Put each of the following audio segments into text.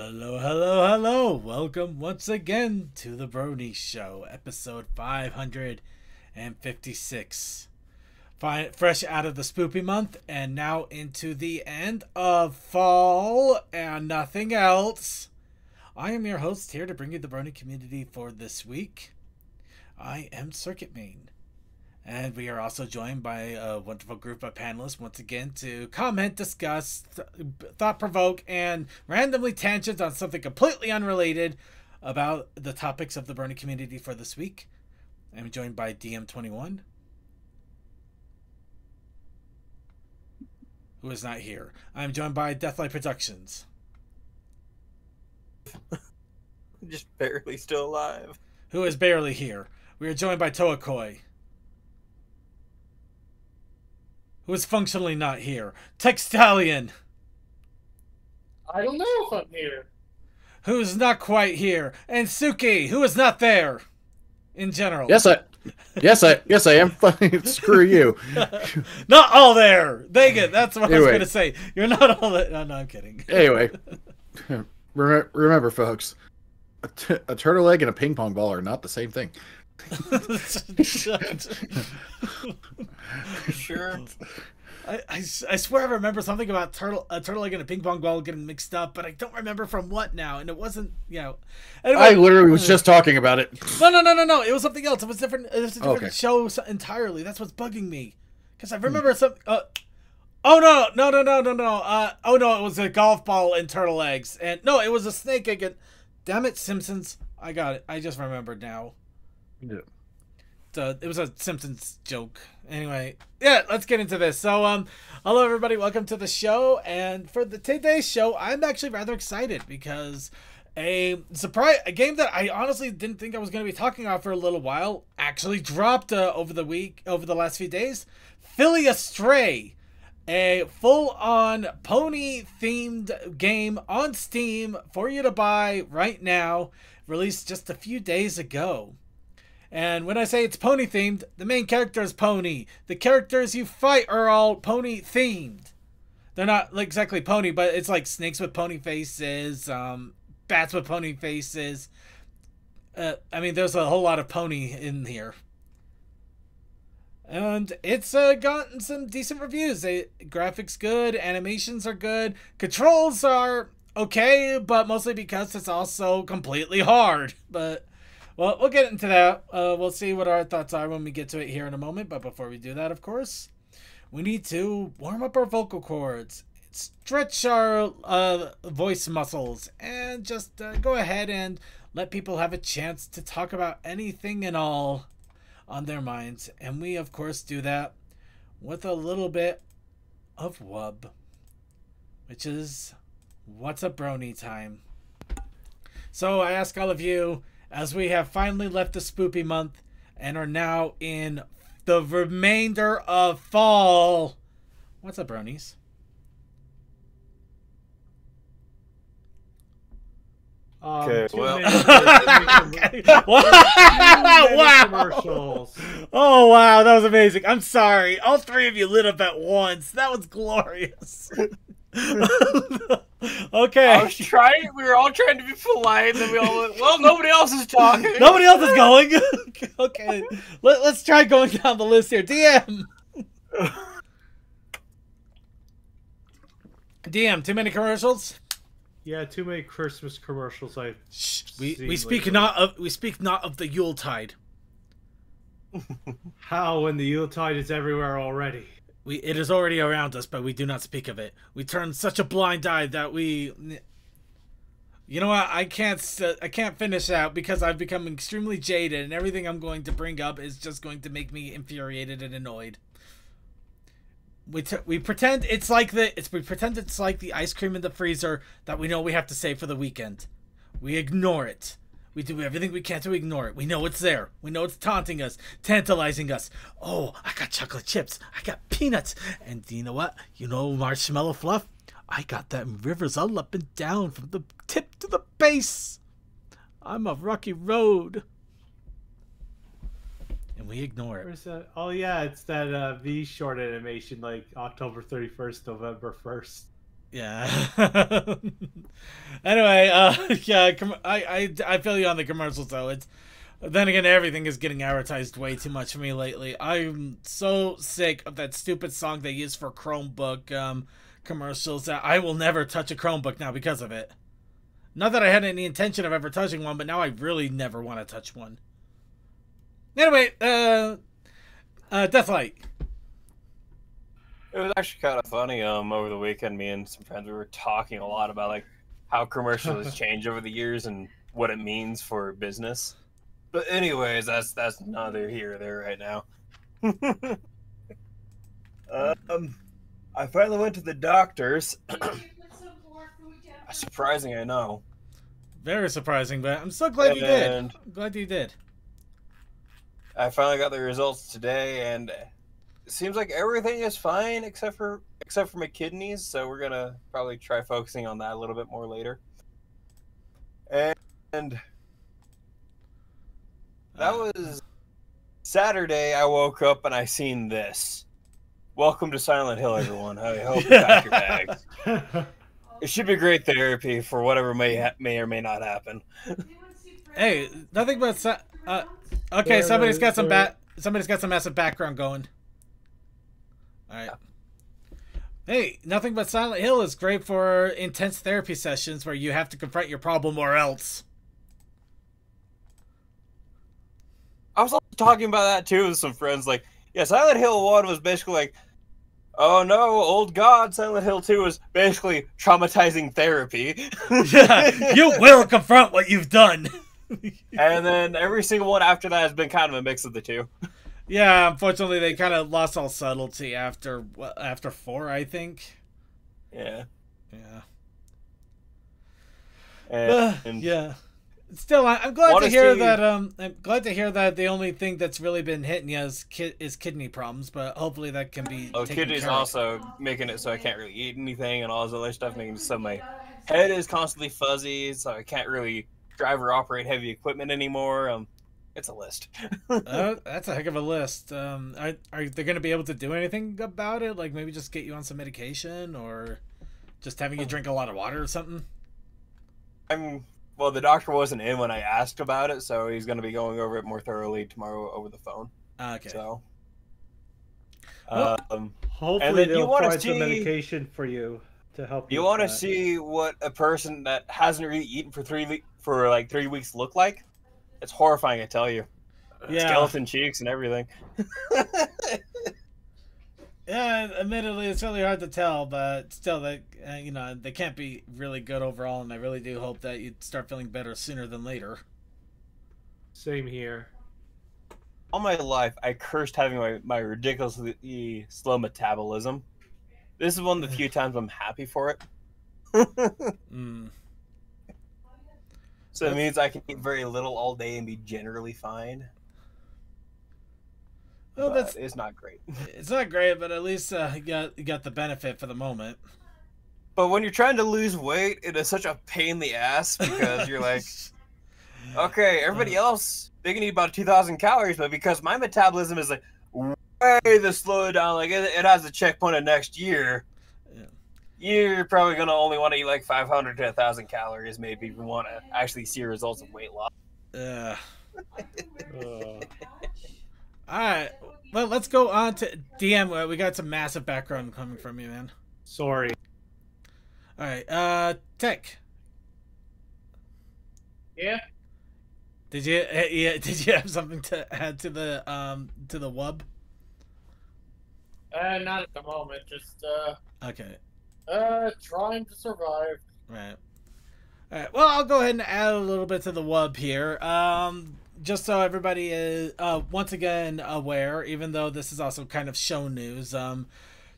Hello, hello, hello. Welcome once again to the Brony Show, episode 556. Fresh out of the spoopy month and now into the end of fall and nothing else. I am your host here to bring you the Brony community for this week. I am Circuit Main. And we are also joined by a wonderful group of panelists once again to comment, discuss, thought-provoke, and randomly tangent on something completely unrelated about the topics of the Brony community for this week. I'm joined by DM21, who is not here. I'm joined by Deathlight Productions. Just barely still alive. Who is barely here. We are joined by Toakoi, who is functionally not here. Textalion, I don't know if I'm here. who's not quite here. And Suki, who is not there in general. Yes, I am. Screw you. Not all there. Dang it. That's what I was Anyway. going to say. You're not all there. No, I'm kidding. Anyway, remember, folks, a turtle egg and a ping pong ball are not the same thing. Sure. I swear I remember something about a turtle egg and a ping pong ball getting mixed up, but I don't remember from what now. And it wasn't, Anyway, I literally was just talking about it. No. It was something else. It was different. It was a different Okay. show entirely. That's what's bugging me. Because I remember some. Oh no! Oh no! It was a golf ball and turtle eggs, and no, it was a snake egg. And damn it, Simpsons! I got it. I just remembered now. Yeah. It was a Simpsons joke. Anyway, yeah, let's get into this. So, hello everybody, welcome to the show. And for today's show, I'm actually rather excited because a game that I honestly didn't think I was going to be talking about for a little while actually dropped over the last few days. Philly Astray, a full-on pony-themed game on Steam for you to buy right now, released just a few days ago. And when I say it's pony themed, the main character is pony. The characters you fight are all pony themed. They're not exactly pony, but it's like snakes with pony faces, bats with pony faces. There's a whole lot of pony in here. And it's gotten some decent reviews. Graphics good, animations are good, controls are okay, but mostly because it's also completely hard. But well, we'll get into that. We'll see what our thoughts are when we get to it here in a moment. But before we do that, of course, we need to warm up our vocal cords, stretch our voice muscles, and just go ahead and let people have a chance to talk about anything and all on their minds. And we, of course, do that with a little bit of wub, which is What's a Brony time. So I ask all of you, as we have finally left the spoopy month and are now in the remainder of fall, what's up, bronies? Okay, well. Wow. Commercials. Oh, wow, that was amazing. I'm sorry. All three of you lit up at once. That was glorious. Okay. We were all trying to be polite, and then we all went, well, nobody else is talking. Nobody else is going. Okay. Let's try going down the list here. DM, too many commercials? Yeah, too many Christmas commercials. We speak not of the Yuletide. How when the Yuletide is everywhere already? It is already around us, but we do not speak of it. We turn such a blind eye that we. You know what? I can't finish out because I've become extremely jaded, and everything I'm going to bring up is just going to make me infuriated and annoyed. We pretend it's like the ice cream in the freezer that we know we have to save for the weekend. We ignore it. We do everything we can to ignore it. We know it's there. We know it's taunting us, tantalizing us. Oh, I got chocolate chips. I got peanuts. And you know what? You know marshmallow fluff? I got that in rivers all up and down from the tip to the base. I'm a rocky road. And we ignore it. Where's that? Oh yeah, it's that V short animation, like October 31st, November 1st. Yeah. Anyway, yeah, I feel you on the commercials though. It's then again, everything is getting advertised way too much for me lately. I'm so sick of that stupid song they use for Chromebook commercials that I will never touch a Chromebook now because of it. Not that I had any intention of ever touching one, but now I really never want to touch one. Anyway, Deathlight. It was actually kind of funny. Over the weekend, me and some friends we were talking a lot about like how commercials change over the years and what it means for business. But anyways, that's neither here or there right now. I finally went to the doctor's. Surprising, I know. Very surprising, but I'm so glad you did. I'm glad you did. I finally got the results today, and it seems like everything is fine except for my kidneys. So we're gonna probably try focusing on that a little bit more later. And that was Saturday. I woke up and I seen this. Welcome to Silent Hill, everyone. I hope you pack your bags. It should be great therapy for whatever may or may not happen. Hey, nothing but okay. Somebody's got some massive background going. All right. Hey, nothing but Silent Hill is great for intense therapy sessions where you have to confront your problem or else. I was also talking about that too with some friends. Like, yeah, Silent Hill 1 was basically like, oh no, old God, Silent Hill 2 is basically traumatizing therapy. Yeah, you will confront what you've done. And then every single one after that has been kind of a mix of the two. Yeah, unfortunately they kind of lost all subtlety after 4, I think. Yeah. Yeah. And yeah. Still, I'm glad to hear that. I'm glad to hear that the only thing that's really been hitting you is kidney problems. But hopefully that can be. Oh, kidneys also making it so I can't really eat anything and all this other stuff, making it so my head is constantly fuzzy, so I can't really drive or operate heavy equipment anymore. It's a list. That's a heck of a list. Are they going to be able to do anything about it? Like maybe just get you on some medication, or just having you drink a lot of water or something? Well, the doctor wasn't in when I asked about it, so he's going to be going over it more thoroughly tomorrow over the phone. Okay. So, hopefully they'll find some medication for you to help you. You want to see what a person that hasn't really eaten for 3 weeks look like? It's horrifying, I tell you. Yeah. Skeleton cheeks and everything. Yeah, admittedly, it's really hard to tell, but still, they can't be really good overall, and I really do hope that you start feeling better sooner than later. Same here. All my life, I cursed having my ridiculously slow metabolism. This is one of the few times I'm happy for it. So it means I can eat very little all day and be generally fine. Well, it's not great. It's not great, but at least you got the benefit for the moment. But when you're trying to lose weight, it is such a pain in the ass because you're like, okay, everybody else, they can eat about 2,000 calories, but because my metabolism is like way the slow down, like it has a checkpoint of next year, you're probably going to only want to eat like 500 to 1,000 calories, maybe, if you want to actually see results of weight loss. All right, well, let's go on to DM. We got some massive background coming from you, man. Sorry. All right, Tech. Yeah. Did you have something to add to the wub? Not at the moment. Just okay. Trying to survive. Right. All right. Well, I'll go ahead and add a little bit to the wub here. Just so everybody is once again aware, even though this is also kind of show news.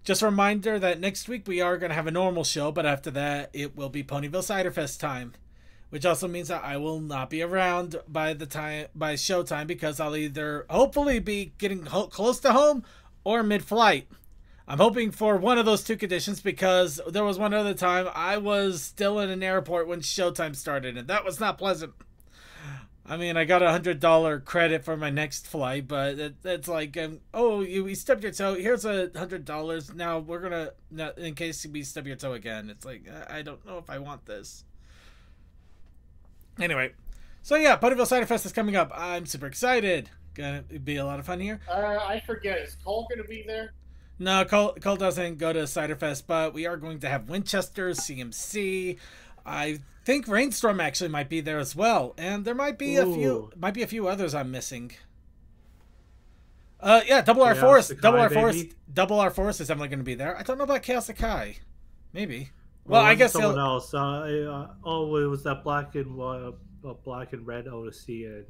Just a reminder that next week we are going to have a normal show, but after that it will be Ponyville Cider Fest time, which also means that I will not be around by showtime because I'll either hopefully be getting close to home or mid-flight. I'm hoping for one of those two conditions because there was one other time I was still in an airport when showtime started, and that was not pleasant. I mean, I got $100 credit for my next flight, but it's like, oh, you stubbed your toe. Here's $100. Now we're gonna, in case we stub your toe again. It's like, I don't know if I want this. Anyway, so yeah, Ponyville Cider Fest is coming up. I'm super excited. Gonna be a lot of fun here. I forget. Is Cole gonna be there? No, Cole doesn't go to Cider Fest, but we are going to have Winchester, CMC. I think Rainstorm actually might be there as well, and there might be a few others I'm missing. Yeah, Double R Force is definitely going to be there. I don't know about Chaos Sakai. Maybe. Well, I guess someone else. It was that black and red Odyssey, and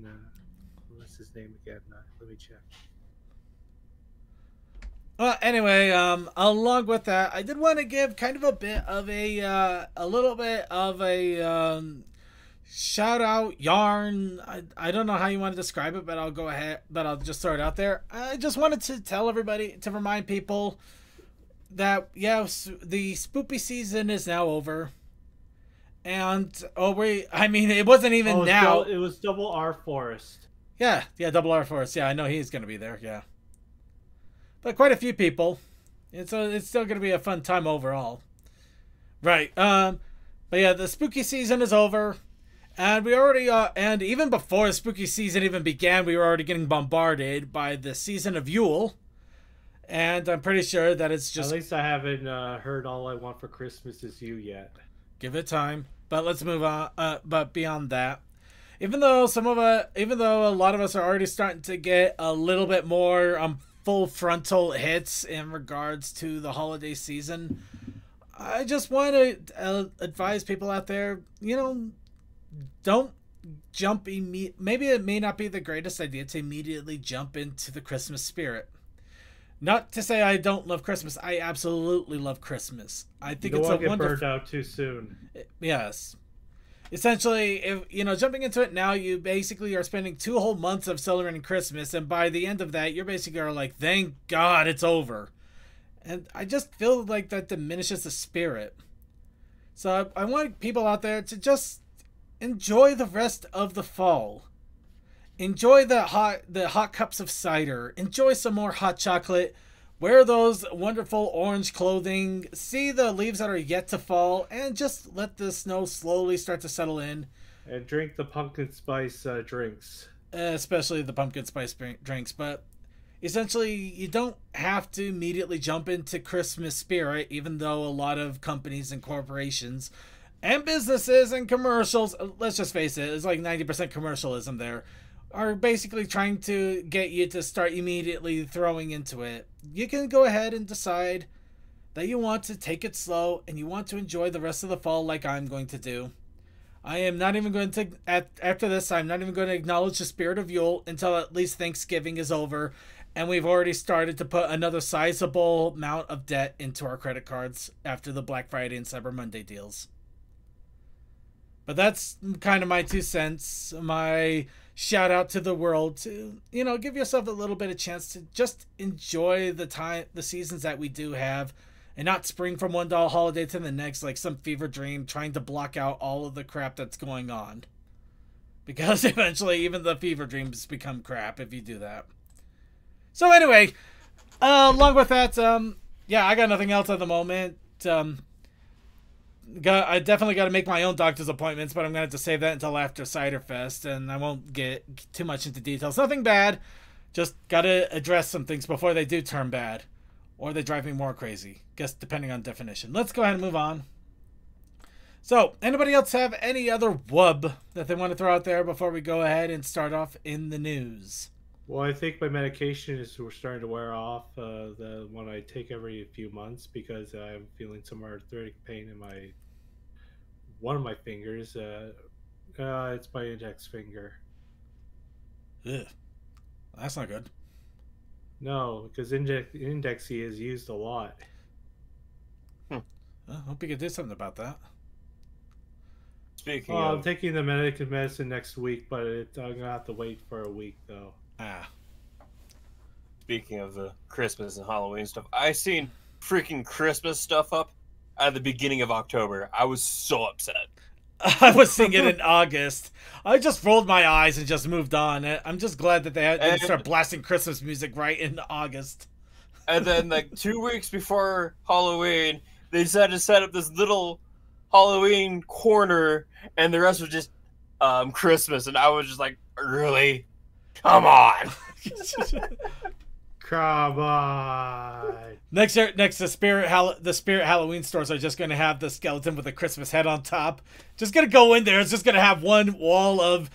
what's his name again? Let me check. Well, anyway, along with that, I did want to give kind of a little bit of a shout out yarn. I don't know how you want to describe it, but I'll go ahead, but I'll just throw it out there. I just wanted to tell everybody, to remind people that, yes, the spoopy season is now over. And, I mean, it wasn't even now. It was Double R Forest. Yeah, Double R Forest. Yeah, I know he's going to be there, yeah. But quite a few people. It's still going to be a fun time overall. Right. But yeah, the spooky season is over. And we already, and even before the spooky season even began, we were already getting bombarded by the season of Yule. And I'm pretty sure that it's just... At least I haven't heard All I Want for Christmas Is You yet. Give it time. But let's move on. But beyond that, even though a lot of us are already starting to get a little bit more full frontal hits in regards to the holiday season, I just want to advise people out there, don't jump maybe it may not be the greatest idea to immediately jump into the Christmas spirit. Not to say I don't love Christmas. I absolutely love Christmas. I think it's a wonderful... burned out too soon. Yes. Essentially, if jumping into it now, you basically are spending 2 whole months of celebrating Christmas, and by the end of that, you're basically like, thank God it's over. And I just feel like that diminishes the spirit. So I want people out there to just enjoy the rest of the fall. Enjoy the hot cups of cider. Enjoy some more hot chocolate. Wear those wonderful orange clothing. See the leaves that are yet to fall. And just let the snow slowly start to settle in. And drink the pumpkin spice drinks. Especially the pumpkin spice drinks. But essentially, you don't have to immediately jump into Christmas spirit. Even though a lot of companies and corporations and businesses and commercials, let's just face it, it's like 90% commercialism there, are basically trying to get you to start immediately throwing into it. You can go ahead and decide that you want to take it slow and you want to enjoy the rest of the fall like I'm going to do. I am not even going to, after this, I'm not even going to acknowledge the spirit of Yule until at least Thanksgiving is over and we've already started to put another sizable amount of debt into our credit cards after the Black Friday and Cyber Monday deals. But that's kind of my 2 cents, my shout out to the world to, give yourself a little bit of chance to just enjoy the seasons that we do have and not spring from one holiday to the next like some fever dream trying to block out all of the crap that's going on. Because eventually even the fever dreams become crap if you do that. So anyway, along with that, yeah, I got nothing else at the moment. I definitely got to make my own doctor's appointments, but I'm going to have to save that until after Cider Fest, and I won't get too much into details. Nothing bad, just got to address some things before they do turn bad, or they drive me more crazy, guess depending on definition. Let's go ahead and move on. So, anybody else have any other wub that they want to throw out there before we go ahead and start off in the news? Well, I think my medication is starting to wear off, the one I take every few months, because I'm feeling some arthritic pain in one of my fingers. It's my index finger. Ugh. That's not good. No, because indexy is used a lot. I hope you can do something about that. Speaking I'm taking the medicine next week, but I'm going to have to wait for a week, though. Speaking of the Christmas and Halloween stuff, I seen freaking Christmas stuff up at the beginning of October. I was so upset. I was seeing it in August. I just rolled my eyes and just moved on. I'm just glad that they didn't start blasting Christmas music right in August. And then, like, 2 weeks before Halloween, they decided to set up this little Halloween corner, and the rest was just Christmas. And I was just like, really? Come on. Come on. Next year, the Spirit Halloween stores are just going to have the skeleton with a Christmas head on top. Just going to go in there. It's just going to have one wall of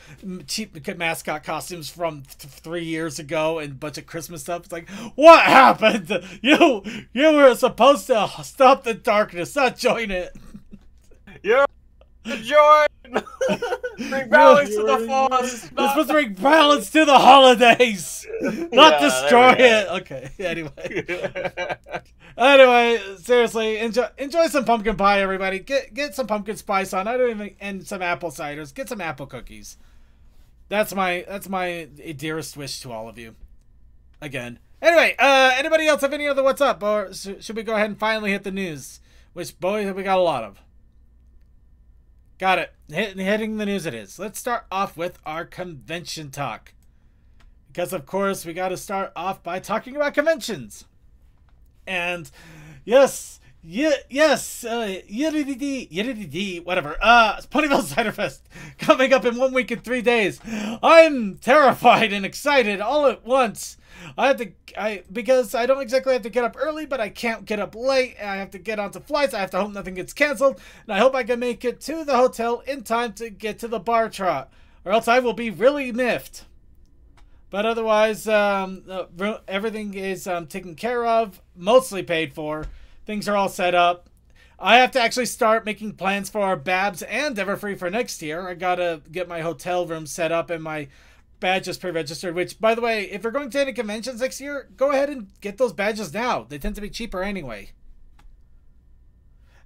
cheap mascot costumes from 3 years ago and a bunch of Christmas stuff. It's like, what happened? You were supposed to stop the darkness, not join it. You're join. Bring balance to the force. You're supposed to bring balance to the holidays, not destroy it. Okay. Anyway, seriously, enjoy some pumpkin pie, everybody. Get some pumpkin spice on. And some apple ciders. Get some apple cookies. That's my dearest wish to all of you. Again. Anyway, anybody else have any other what's up, or should we go ahead and finally hit the news? Which, boy, we got a lot of. Got it. Hitting the news it is. Let's start off with our convention talk. Because, of course, we got to start off by talking about conventions. And, yes, whatever. Ponyville Cider Fest coming up in 1 week and 3 days. I'm terrified and excited all at once. Because I don't exactly have to get up early, but I can't get up late. I have to get onto flights. I have to hope nothing gets canceled. And I hope I can make it to the hotel in time to get to the bar trot. Or else I will be really miffed. But otherwise, everything is taken care of. Mostly paid for. Things are all set up. I have to actually start making plans for our Babs and Everfree for next year. I gotta get my hotel room set up and my badges pre-registered, which, by the way, if you're going to any conventions next year, go ahead and get those badges now. They tend to be cheaper anyway.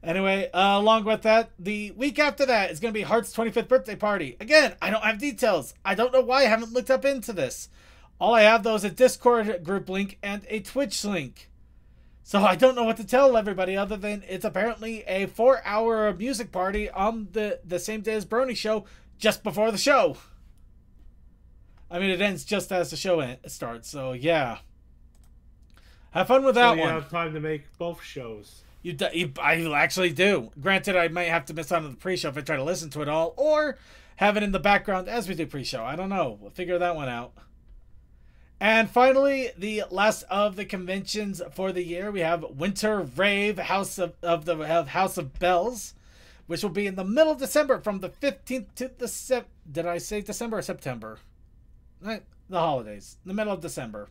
Anyway, along with that, the week after that is going to be Heart's 25th birthday party. Again, I don't have details. I don't know why I haven't looked up into this. All I have, though, is a Discord group link and a Twitch link. So I don't know what to tell everybody other than it's apparently a 4-hour music party on the same day as Brony show, just before the show. I mean, it ends just as the show starts, so yeah. Have fun with that one. You have time to make both shows. I actually do. Granted, I might have to miss out on the pre-show if I try to listen to it all, or have it in the background as we do pre-show. I don't know. We'll figure that one out. And finally, the last of the conventions for the year, we have Winter Rave House of Bells, which will be in the middle of December from the 15th to the Did I say December or September? Right, the holidays, the middle of December.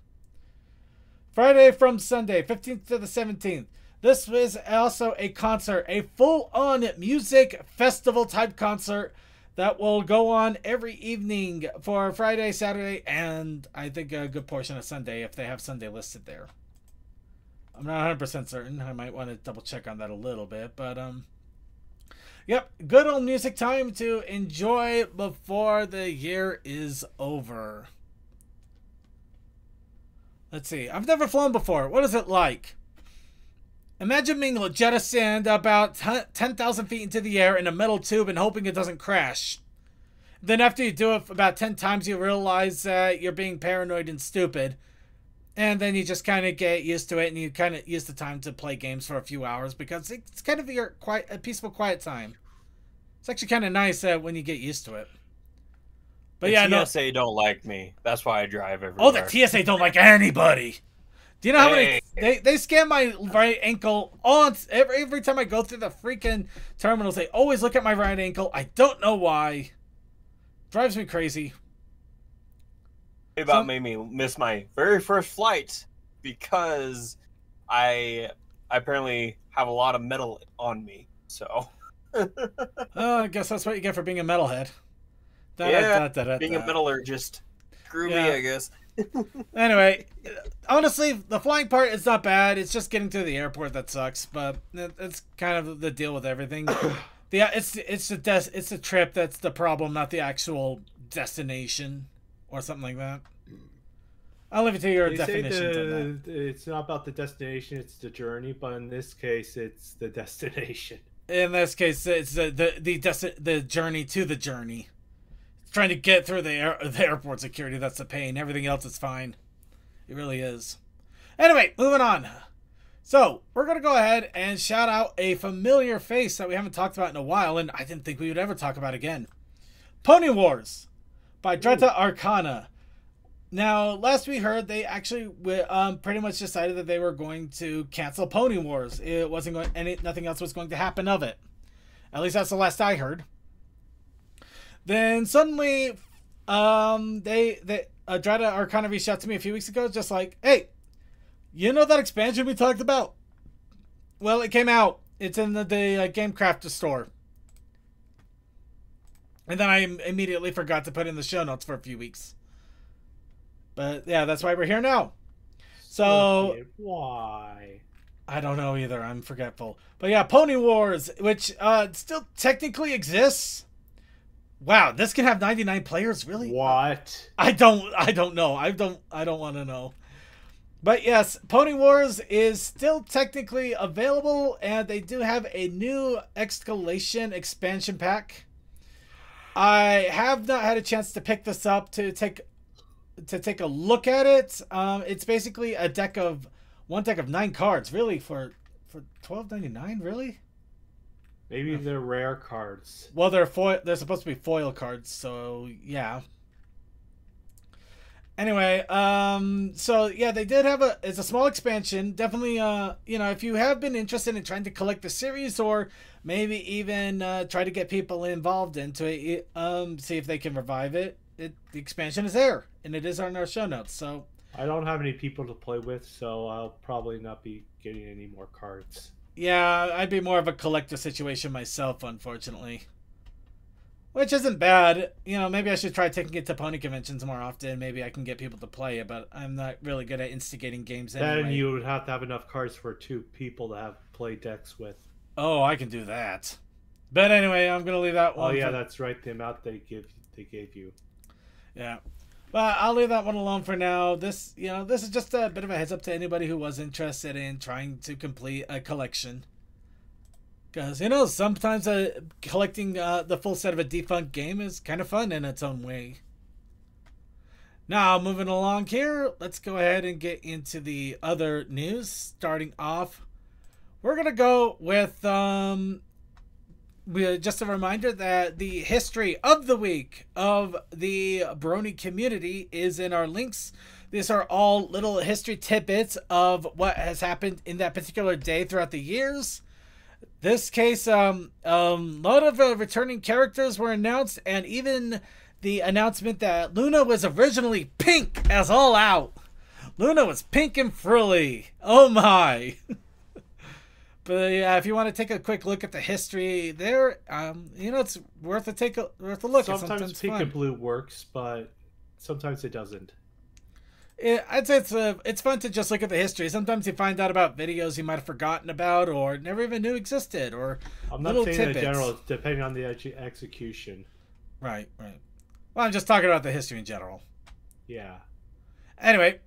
Friday from Sunday, 15th to the 17th. This is also a concert, a full-on music festival type concert that will go on every evening for Friday, Saturday, and I think a good portion of Sunday if they have Sunday listed there. I'm not 100% certain. I might want to double check on that a little bit, but yep, good old music time to enjoy before the year is over. Let's see. I've never flown before. What is it like? Imagine being jettisoned about 10,000 feet into the air in a metal tube and hoping it doesn't crash. Then after you do it about 10 times, you realize you're being paranoid and stupid. And then you just kind of get used to it, and you kind of use the time to play games for a few hours because it's kind of a peaceful, quiet time. It's actually kind of nice when you get used to it. But the TSA don't like me. That's why I drive everywhere. Oh, the TSA don't like anybody. Do you know how many they scan my right ankle every time I go through the freaking terminals? They always look at my right ankle. I don't know why. Drives me crazy. Made me miss my very first flight because I apparently have a lot of metal on me. So I guess that's what you get for being a metalhead. Being a metaler just screw me, I guess. Anyway, honestly, the flying part is not bad. It's just getting to the airport that sucks, but it's kind of the deal with everything. It's the trip that's the problem, not the actual destination or something like that. I'll leave it to your definition. It's not about the destination, it's the journey, but in this case, it's the destination. In this case, it's the journey to the journey. Trying to get through the airport security, that's the pain. Everything else is fine. It really is. Anyway, moving on. So, we're going to go ahead and shout out a familiar face that we haven't talked about in a while, and I didn't think we would ever talk about again. Pony Wars by Dreta Arcana. Now, last we heard, they actually pretty much decided that they were going to cancel Pony Wars. It wasn't going, nothing else was going to happen of it. At least that's the last I heard. Then suddenly, Dreta Arcana reached out to me a few weeks ago, just like, hey, you know that expansion we talked about? Well, it came out. It's in the Game Crafter store. And then I immediately forgot to put in the show notes for a few weeks. But yeah, that's why we're here now. So why? I don't know either. I'm forgetful. But yeah, Pony Wars, which still technically exists. Wow, this can have 99 players, really? What? I don't know. I don't want to know. But yes, Pony Wars is still technically available, and they do have a new Escalation expansion pack. I have not had a chance to pick this up to take a look at it. It's basically one deck of 9 cards, really, for $12.99, really? Maybe they're rare cards. Well, they're supposed to be foil cards, so yeah. Anyway, so yeah, they did have it's a small expansion. Definitely, if you have been interested in trying to collect the series, or maybe even try to get people involved into it, see if they can revive it. The expansion is there, and it is on our show notes. So I don't have any people to play with, so I'll probably not be getting any more cards. Yeah, I'd be more of a collector situation myself, unfortunately. Which isn't bad. Maybe I should try taking it to pony conventions more often. Maybe I can get people to play it, but I'm not really good at instigating games anyway. Then you would have to have enough cards for 2 people to have play decks with. Oh, I can do that. But anyway, I'm going to leave that one. Oh, yeah, that's right. The amount they gave you. Yeah. But I'll leave that one alone for now. This is just a bit of a heads up to anybody who was interested in trying to complete a collection. Because, sometimes collecting the full set of a defunct game is kind of fun in its own way. Now, moving along here, let's go ahead and get into the other news. Starting off, we're going to go with just a reminder that the history of the week of the Brony community is in our links. These are all little history tidbits of what has happened in that particular day throughout the years. This case, a lot of returning characters were announced, and even the announcement that Luna was originally pink as all out. Luna was pink and frilly. Oh my. But yeah, if you want to take a quick look at the history there, it's worth a look. Sometimes pink and blue works, but sometimes it doesn't. I'd say it's fun to just look at the history. Sometimes you find out about videos you might have forgotten about or never even knew existed, or I'm not saying tidbits. In general, it's depending on the execution. Right. Well, I'm just talking about the history in general. Yeah. Anyway,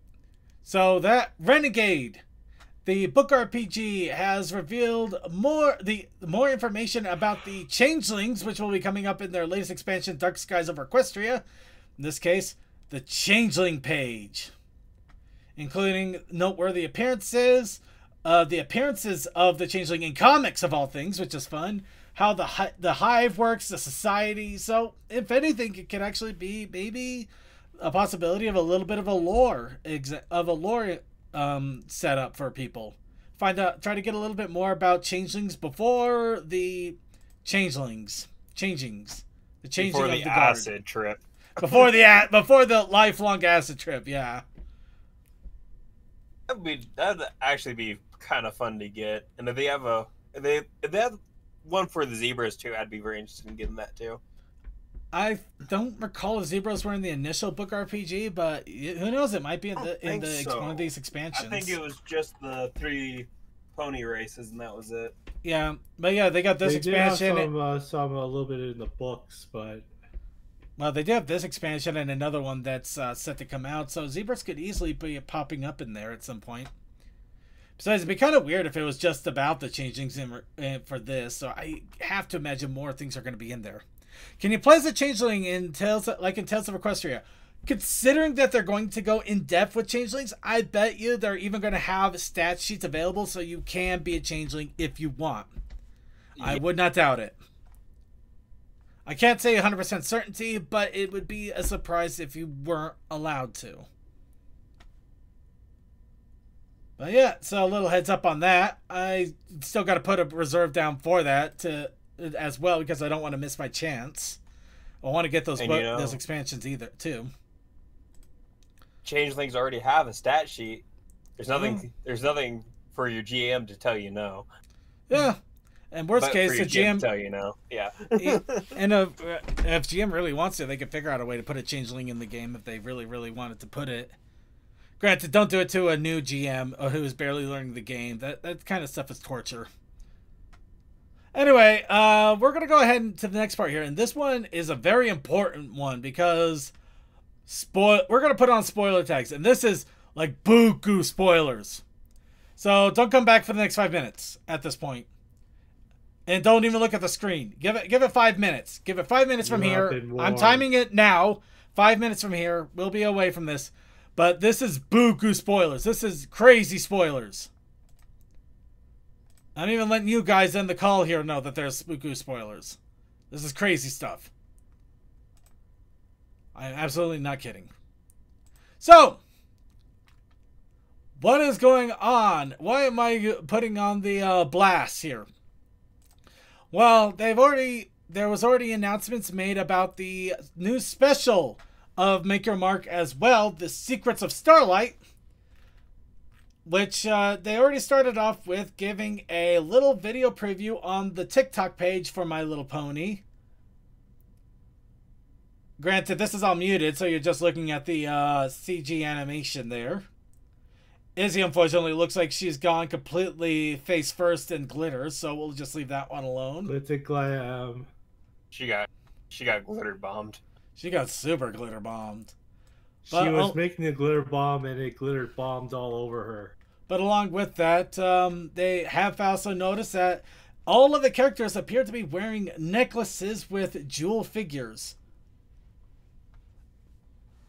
so that Renegade, the book RPG, has revealed more information about the Changelings, which will be coming up in their latest expansion, Dark Skies of Equestria. In this case, the Changeling page, including noteworthy appearances, the appearances of the Changeling in comics of all things, which is fun. How the hive works, the society. So, if anything, it could actually be maybe a possibility of a little bit of a lore setup for people. Try to get a little bit more about Changelings before the changings, the changing before of the the guard. acid trip. Before the lifelong acid trip, yeah. That'd actually be kind of fun to get. And if they have one for the zebras too, I'd be very interested in getting that too. I don't recall if zebras were in the initial book RPG, but who knows? It might be one of these expansions. I think it was just the 3 pony races, and that was it. Yeah, but yeah, they got this expansion. Did have some a little bit in the books, but. Well, they do have this expansion and another one that's set to come out, so zebras could easily be popping up in there at some point. Besides, it'd be kind of weird if it was just about the changelings for this. So I have to imagine more things are going to be in there. Can you play as a changeling in Tales of Equestria? Considering that they're going to go in depth with changelings, I bet you they're even going to have stat sheets available so you can be a changeling if you want. Yeah. I would not doubt it. I can't say 100% certainty, but it would be a surprise if you weren't allowed to. But yeah, so a little heads up on that. I still got to put a reserve down for that as well because I don't want to miss my chance. I want to get those those expansions too. Changelings already have a stat sheet. There's nothing for your GM to tell you no. Yeah. And worst case, the GM tell you no. Yeah. And if GM really wants to, they can figure out a way to put a changeling in the game if they really, really wanted to put it. Granted, don't do it to a new GM who is barely learning the game. That kind of stuff is torture. Anyway, we're going to go ahead to the next part here. And this one is a very important one because we're going to put on spoiler tags. And this is like buku spoilers. So don't come back for the next 5 minutes at this point. And don't even look at the screen. Give it 5 minutes. Give it 5 minutes from here. I'm timing it now. 5 minutes from here. We'll be away from this. But this is buku spoilers. This is crazy spoilers. I'm even letting you guys in the call here know that there's buku spoilers. This is crazy stuff. I'm absolutely not kidding. So, what is going on? Why am I putting on the blast here? Well, there was already announcements made about the new special of Make Your Mark as well, The Secrets of Starlight, which they already started off with giving a little video preview on the TikTok page for My Little Pony. Granted, this is all muted, so you're just looking at the CG animation there. Izzy, unfortunately, looks like she's gone completely face first in glitter, so we'll just leave that one alone. Glitter glam. She got glitter bombed. She got super glitter bombed. She was making a glitter bomb, and it glitter bombed all over her. But along with that, they have also noticed that all of the characters appear to be wearing necklaces with jewel figures.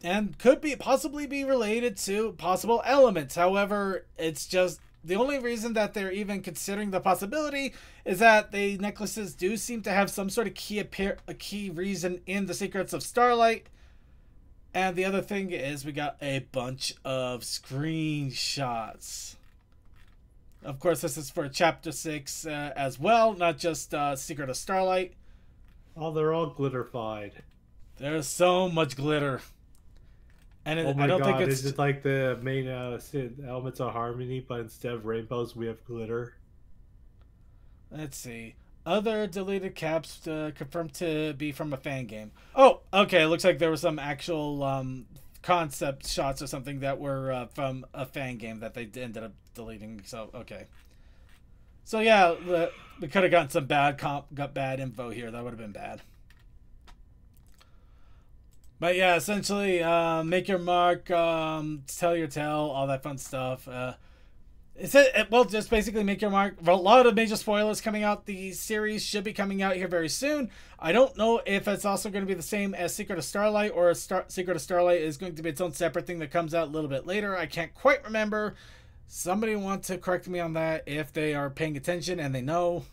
And could possibly be related to possible elements. However, it's just the only reason that they're even considering the possibility is that the necklaces do seem to have some sort of key reason in the Secrets of Starlight. And the other thing is we got a bunch of screenshots. Of course, this is for Chapter 6 as well, not just Secret of Starlight. Oh, they're all glitterified. There's so much glitter. And oh my I don't God, think it's is it like the main elements of harmony, but instead of rainbows, we have glitter? Let's see. Other deleted caps confirmed to be from a fan game. Oh, okay. It looks like there were some actual concept shots or something that were from a fan game that they ended up deleting. So, okay. So, yeah, we could have gotten some bad info here. That would have been bad. But yeah, essentially, make your mark, tell your tale, all that fun stuff. Well, just basically make your mark. A lot of major spoilers coming out. The series should be coming out here very soon. I don't know if it's also going to be the same as Secret of Starlight, or Secret of Starlight is going to be its own separate thing that comes out a little bit later. I can't quite remember. Somebody wants to correct me on that if they are paying attention and they know.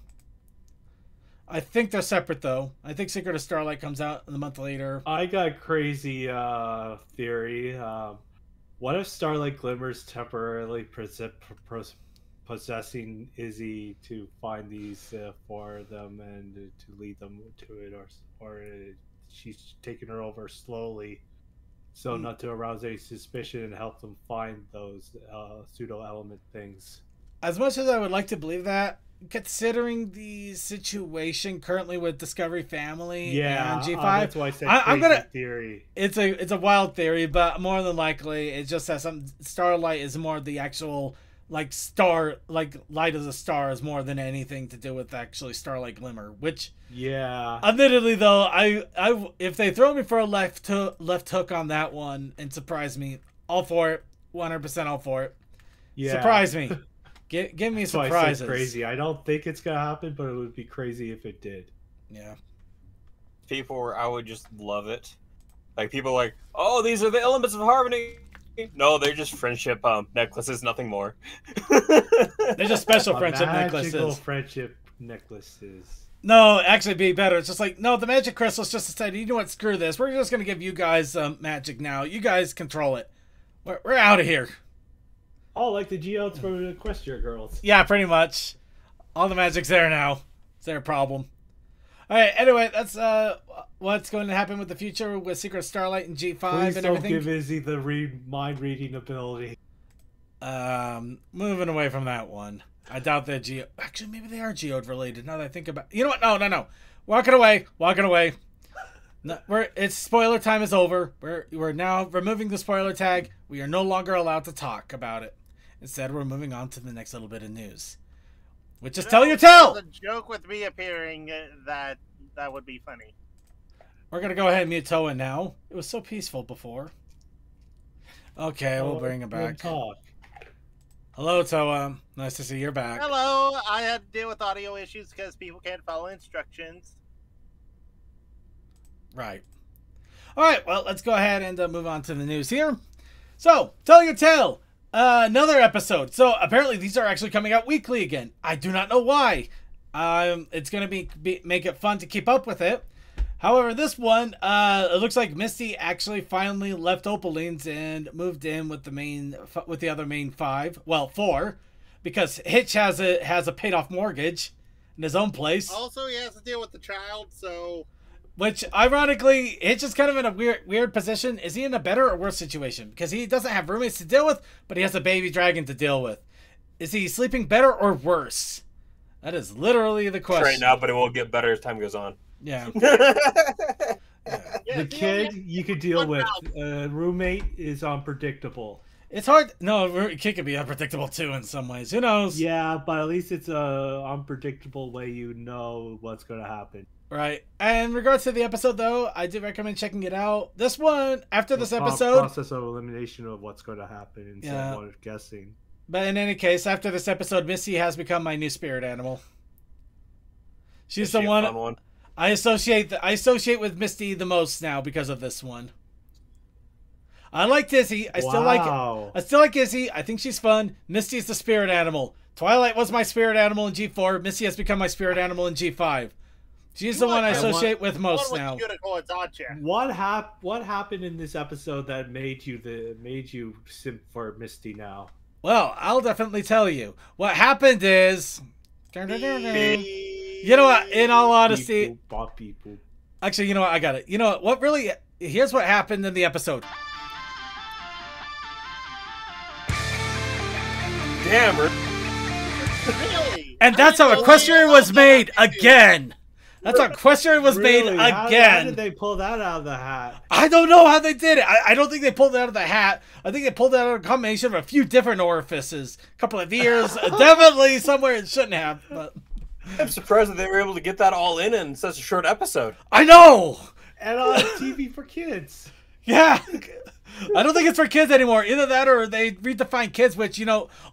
I think they're separate, though. I think Secret of Starlight comes out a month later. I got a crazy theory. What if Starlight Glimmer's temporarily possessing Izzy to find these for them and to lead them to it, or she's taking her over slowly, so not to arouse any suspicion and help them find those pseudo-element things? As much as I would like to believe that, considering the situation currently with Discovery Family and G5, that's why I said theory. It's a wild theory, but more than likely it just has some. Starlight is more the actual light as a star is more than anything to do with actually Starlight Glimmer. Which admittedly though, I if they throw me for a left hook on that one and surprise me, all for it, 100% all for it. Yeah. Surprise me. Give me That's why I surprises. said crazy. I don't think it's gonna happen, but it would be crazy if it did. Yeah. I would just love it. Like people are like, oh, these are the elements of harmony. No, they're just friendship necklaces, nothing more. They're just special friendship Magical necklaces. friendship necklaces. No, actually, be better. It's just like, no, the magic crystals just decided, you know what, screw this. We're just going to give you guys magic now. You guys control it. We're out of here. Oh, like the geodes from the Equestria Girls. Yeah, pretty much. All the magic's there now. It's their problem. All right, anyway, that's what's going to happen with the future with Secret Starlight and G5 Please and don't everything. give Izzy the mind reading ability. Moving away from that one. I doubt they're Actually, maybe they are geode related. Now that I think about, you know what? No. Walking away. No, it's spoiler time is over. We're now removing the spoiler tag. We are no longer allowed to talk about it. Instead, we're moving on to the next little bit of news, which is Tell Your Tale. There's a joke with me appearing that would be funny. We're gonna go ahead and mute Toa now. It was so peaceful before. Okay, we'll bring it back. Talk. Hello, Toa. Nice to see you're back. Hello, I had to deal with audio issues because people can't follow instructions. Right. All right, well, let's go ahead and move on to the news here. So, Tell Your Tale. Another episode. So, apparently these are actually coming out weekly again. I do not know why. It's going to make it fun to keep up with it. However, this one, it looks like Misty actually finally left Opalines and moved in with the other main four, because Hitch has a paid off mortgage in his own place. Also, he has to deal with the child, so... Which, ironically, Hitch is kind of in a weird position. Is he in a better or worse situation? Because he doesn't have roommates to deal with, but he has a baby dragon to deal with. Is he sleeping better or worse? That is literally the question. Right now, but it will get better as time goes on. Yeah. The kid you could deal with. Roommate is unpredictable. It's hard. No, a kid can be unpredictable too in some ways. Who knows? Yeah, but at least it's a unpredictable way you know what's going to happen. Right. And in regards to the episode, though, I do recommend checking it out. This one, after this episode... Process of elimination of what's going to happen instead of guessing. But in any case, after this episode, Missy has become my new spirit animal. She's the one I associate with Misty the most now because of this one. I like Izzy. I still like Izzy. I think she's fun. Misty's the spirit animal. Twilight was my spirit animal in G4. Missy has become my spirit animal in G5. She's the one I associate with most now. What happened in this episode that made you simp for Misty now? Well, I'll definitely tell you. What happened is, you know what? In all honesty, actually, you know what? I got it. You know what? Here's what happened in the episode. Damn. Really? And that's how Equestria was made again. That's how Equestria was made again. How did they pull that out of the hat? I don't know how they did it. I don't think they pulled it out of the hat. I think they pulled it out of a combination of a few different orifices. A couple of ears. Definitely somewhere it shouldn't have. But I'm surprised that they were able to get that all in such a short episode. I know! And on TV for kids. Yeah. I don't think it's for kids anymore. Either that or they redefine kids, which,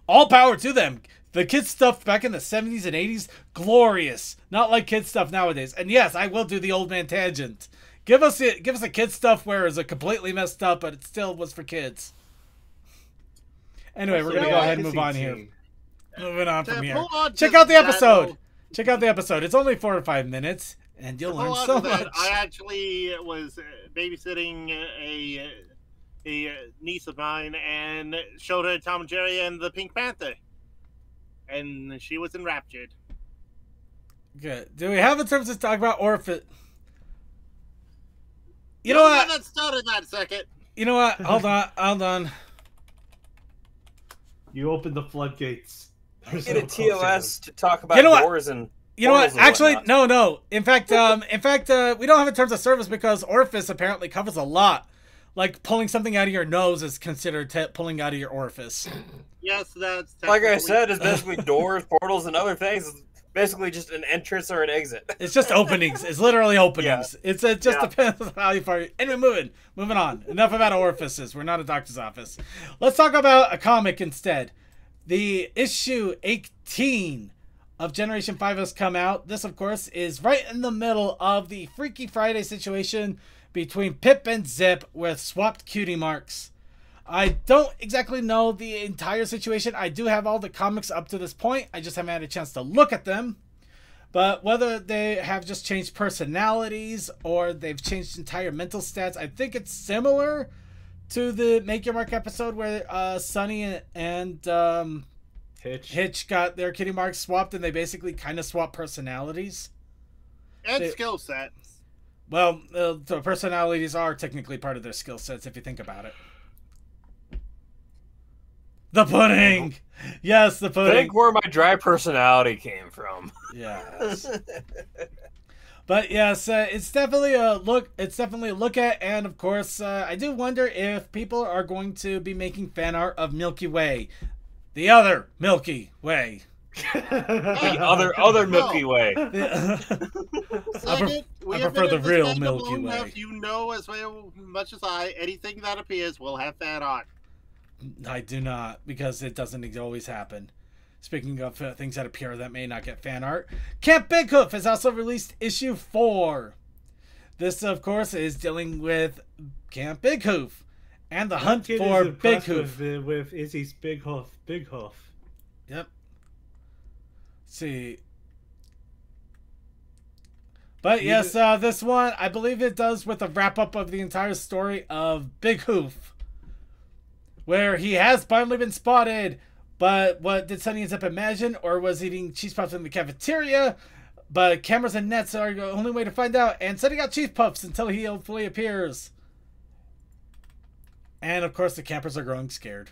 all power to them. The kids stuff back in the 70s and 80s, glorious. Not like kids stuff nowadays. And yes, I will do the old man tangent. Give us a kids stuff where it's completely messed up, but it still was for kids. Anyway, we're gonna go ahead and move on here. Moving on from here. Check out the episode. Check out the episode. It's only 4 to 5 minutes, and you'll learn so much. I actually was babysitting a niece of mine and showed her Tom and Jerry and the Pink Panther. And she was enraptured. Good. Do we have in terms of talk about Orphan? You know what? Let's start in that second. You know what? Hold on. You opened the floodgates. Get a TOS to talk about doors and. You know what? Actually, no. In fact, we don't have in terms of service because orifice apparently covers a lot. Like pulling something out of your nose is considered pulling out of your orifice. Yes, that's like I said. It's basically doors, portals, and other things. It's basically just an entrance or an exit. It's just openings. It's literally openings. Yeah. It just depends on how you far. Anyway, moving on. Enough about orifices. We're not a doctor's office. Let's talk about a comic instead. the issue 18 of Generation 5 has come out. This, of course, is right in the middle of the Freaky Friday situation between Pip and Zip with swapped cutie marks. I don't exactly know the entire situation. I do have all the comics up to this point. I just haven't had a chance to look at them. But whether they have just changed personalities or they've changed entire mental stats, I think it's similar to the Make Your Mark episode where Sunny and Hitch got their kitty marks swapped, and they basically kind of swapped personalities. And skill sets. Well, the personalities are technically part of their skill sets if you think about it. The pudding! Yes, the pudding. Think where my dry personality came from. Yes. But yes, it's definitely a look. It's definitely a look at, and of course, I do wonder if people are going to be making fan art of Milky Way, the other Milky Way. The other Milky Way. Second, I prefer the real Milky Way. Enough, you know as much as I, anything that appears will have fan art. I do not, because it doesn't always happen. Speaking of things that appear that may not get fan art, Camp Big Hoof has also released issue 4. This, of course, is dealing with Camp Big Hoof and the hunt for Big Hoof. With Izzy's Big Hoof. Big Hoof. Yep. Let's see. But yes, this one, I believe it does with a wrap-up of the entire story of Big Hoof, where he has finally been spotted. But what did Sunny and Zip imagine? Or was eating cheese puffs in the cafeteria? But cameras and nets are the only way to find out. And Sunny got cheese puffs until he hopefully appears. And of course the campers are growing scared.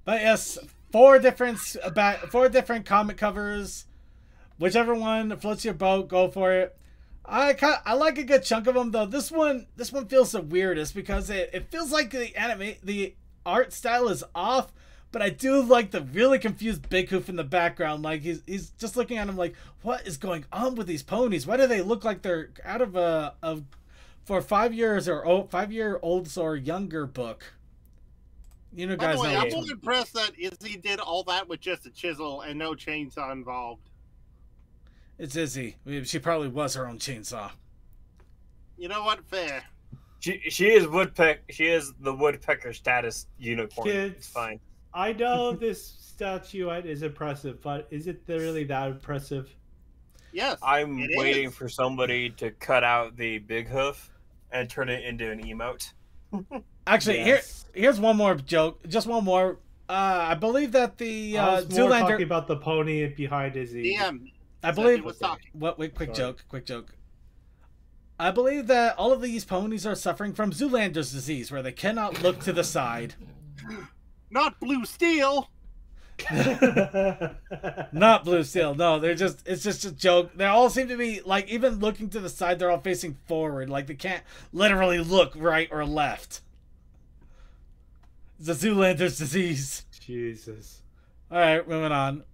But yes, 4 different comic covers. Whichever one floats your boat, go for it. I like a good chunk of them though. This one feels the weirdest because it feels like the art style is off, but I do like the really confused Big Hoof in the background. Like he's just looking at him like, what is going on with these ponies? Why do they look like they're out of for 5 years or 5-year-olds or younger book? You know, guys. By the way, I'm more impressed that Izzy did all that with just a chisel and no chainsaw involved. It's Izzy. She probably was her own chainsaw. You know what? Fair. She is the woodpecker status unicorn. Kids, it's fine. I know this statuette is impressive, but is it really that impressive? Yes. I'm waiting for somebody to cut out the Big Hoof and turn it into an emote. Actually, Yes. here's one more joke. Just one more. I believe that the I was more Zoolander. talking about the pony behind Izzy. DM. I believe. was talking. Wait, quick joke. I believe that all of these ponies are suffering from Zoolander's disease, where they cannot look to the side. Not blue steel. Not blue steel. No, it's just a joke. They all seem to be like, even looking to the side, they're all facing forward. Like they can't literally look right or left. It's a Zoolander's disease. Jesus. All right, moving on.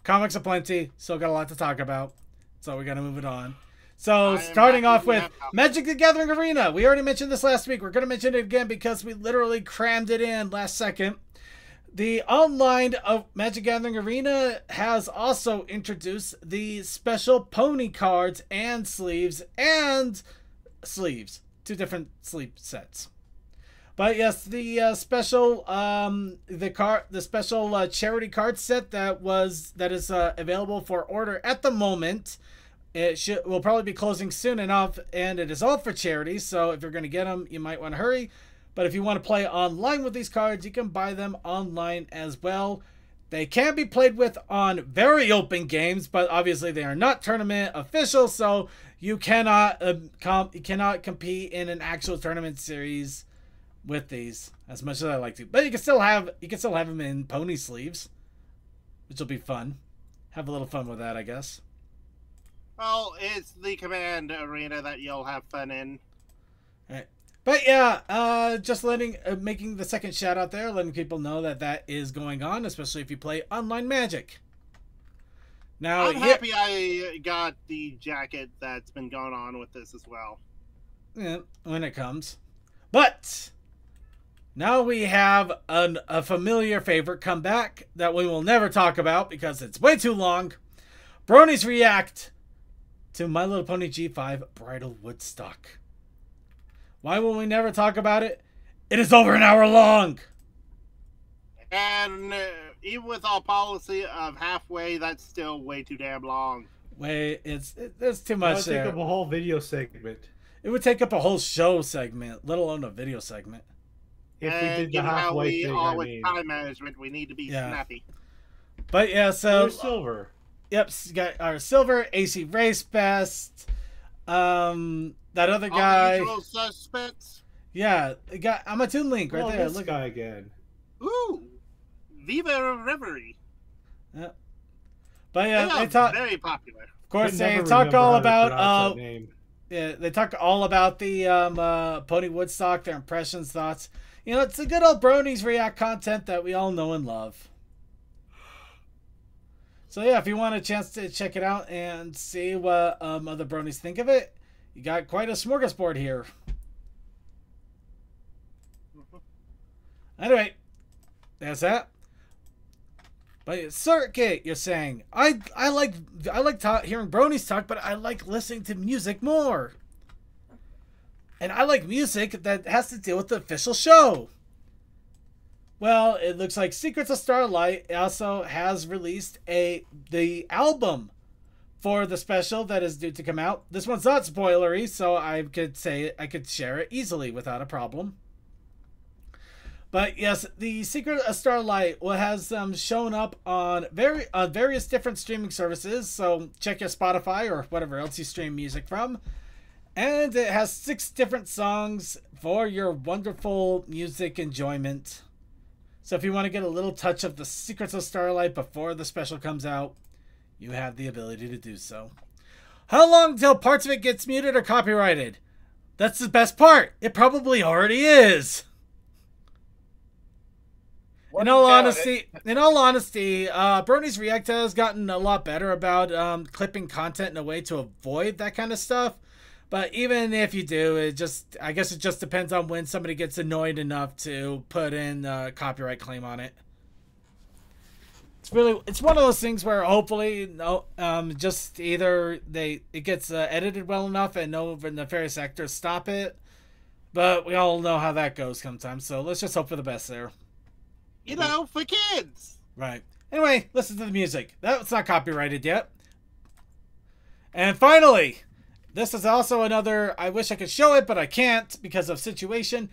Comics aplenty. Still got a lot to talk about. So we got to move it on. So starting off with Magic the Gathering Arena. We already mentioned this last week. We're going to mention it again because we literally crammed it in last second. The online of Magic Gathering Arena has also introduced the special pony cards and sleeves. 2 different sleeve sets. But yes, the special charity card set that is available for order at the moment. It will probably be closing soon enough, and it is all for charity. So if you're going to get them, you might want to hurry. But if you want to play online with these cards, you can buy them online as well. They can be played with on very open games, but obviously they are not tournament official, so you cannot compete in an actual tournament series with these as much as I like to. But you can still have them in pony sleeves, which will be fun. Have a little fun with that, I guess. Well, it's the command arena that you'll have fun in. All right. But yeah, just making the second shout out there, letting people know that is going on, especially if you play online Magic. Now, I'm happy I got the jacket that's been going on with this as well. Yeah, when it comes. But Now we have a familiar favorite come back that we will never talk about because it's way too long. Bronies react to My Little Pony G5 Bridal Woodstock. Why will we never talk about it? It is over an hour long. And even with our policy of halfway, that's still way too damn long. There's too That much would take there. up a whole video segment. It would take up a whole show segment, let alone a video segment. If we And did the given how halfway we thing, are I with mean. time management, we need to be Yeah. snappy. But yeah, so There's silver. yep, got our silver AC Race Best. That other All the guy, usual suspects. yeah, it got I'm a Toon Link right Oh, there. this Look, guy again. Ooh, Viva Reverie. but yeah, They they are talk. very popular. Of course, Could they never talk remember all how to pronounce about that name. yeah, they talk all about the Pony Woodstock, their impressions, thoughts. You know, it's the good old Bronies React content that we all know and love. So yeah, if you want a chance to check it out and see what other Bronies think of it, you got quite a smorgasbord here. Anyway, that's that. But Circuit, you're saying I like hearing Bronies talk, but I like listening to music more. And I like music that has to deal with the official show. Well, it looks like Secrets of Starlight also has released the album for the special that is due to come out. This one's not spoilery, so I could share it easily without a problem. But yes, the Secret of Starlight has shown up on various different streaming services. So check your Spotify or whatever else you stream music from. And it has 6 different songs for your wonderful music enjoyment. So if you want to get a little touch of the Secrets of Starlight before the special comes out, you have the ability to do so. How long till parts of it gets muted or copyrighted? That's the best part. It probably already is. In all honesty, Brony's React has gotten a lot better about clipping content in a way to avoid that kind of stuff. But even if you do, I guess it just depends on when somebody gets annoyed enough to put in a copyright claim on it. It's one of those things where hopefully just either it gets edited well enough and no nefarious actors stop it. But we all know how that goes sometimes, so let's just hope for the best there. You know, for kids. Right. Anyway, listen to the music. That's not copyrighted yet. And finally, this is also another, I wish I could show it, but I can't because of situation.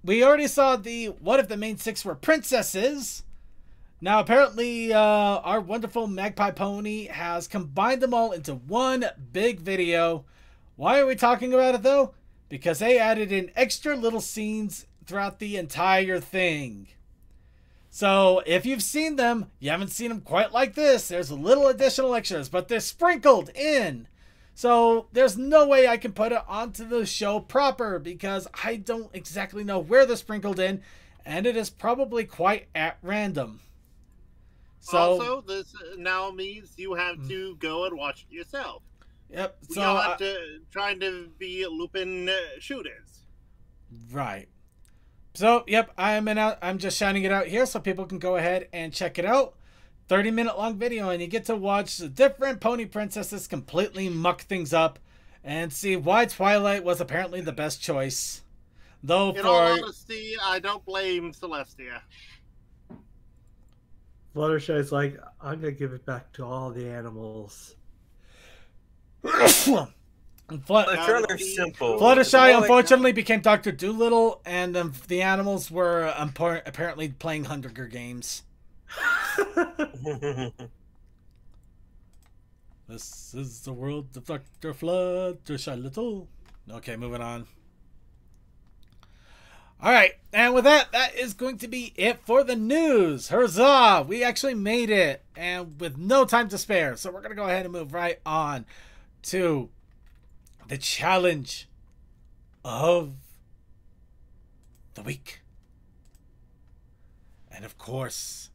We already saw the what if the main 6 were princesses. Now, apparently, our wonderful Magpie Pony has combined them all into one big video. Why are we talking about it, though? Because they added in extra little scenes throughout the entire thing. So, if you've seen them, you haven't seen them quite like this. There's a little additional extras, but they're sprinkled in. So, there's no way I can put it onto the show proper because I don't exactly know where they're sprinkled in, and it is probably quite at random. So, Also, this now means you have to go and watch it yourself. yep. We So, all have to trying to be Lupin shooters. right. So, yep, I'm just shouting it out here so people can go ahead and check it out. 30-minute long video, and you get to watch the different pony princesses completely muck things up and see why Twilight was apparently the best choice. Though In all honesty, I don't blame Celestia. Fluttershy's like, I'm gonna give it back to all the animals. And It's rather simple. Fluttershy unfortunately became Dr. Dolittle, and the animals were apparently playing Hunger Games. This is the world of Dr. Fluttershy Little. Okay, moving on. Alright, and with that is going to be it for the news. Huzzah! We actually made it, and with no time to spare. So we're going to go ahead and move right on to the challenge of the week. And of course,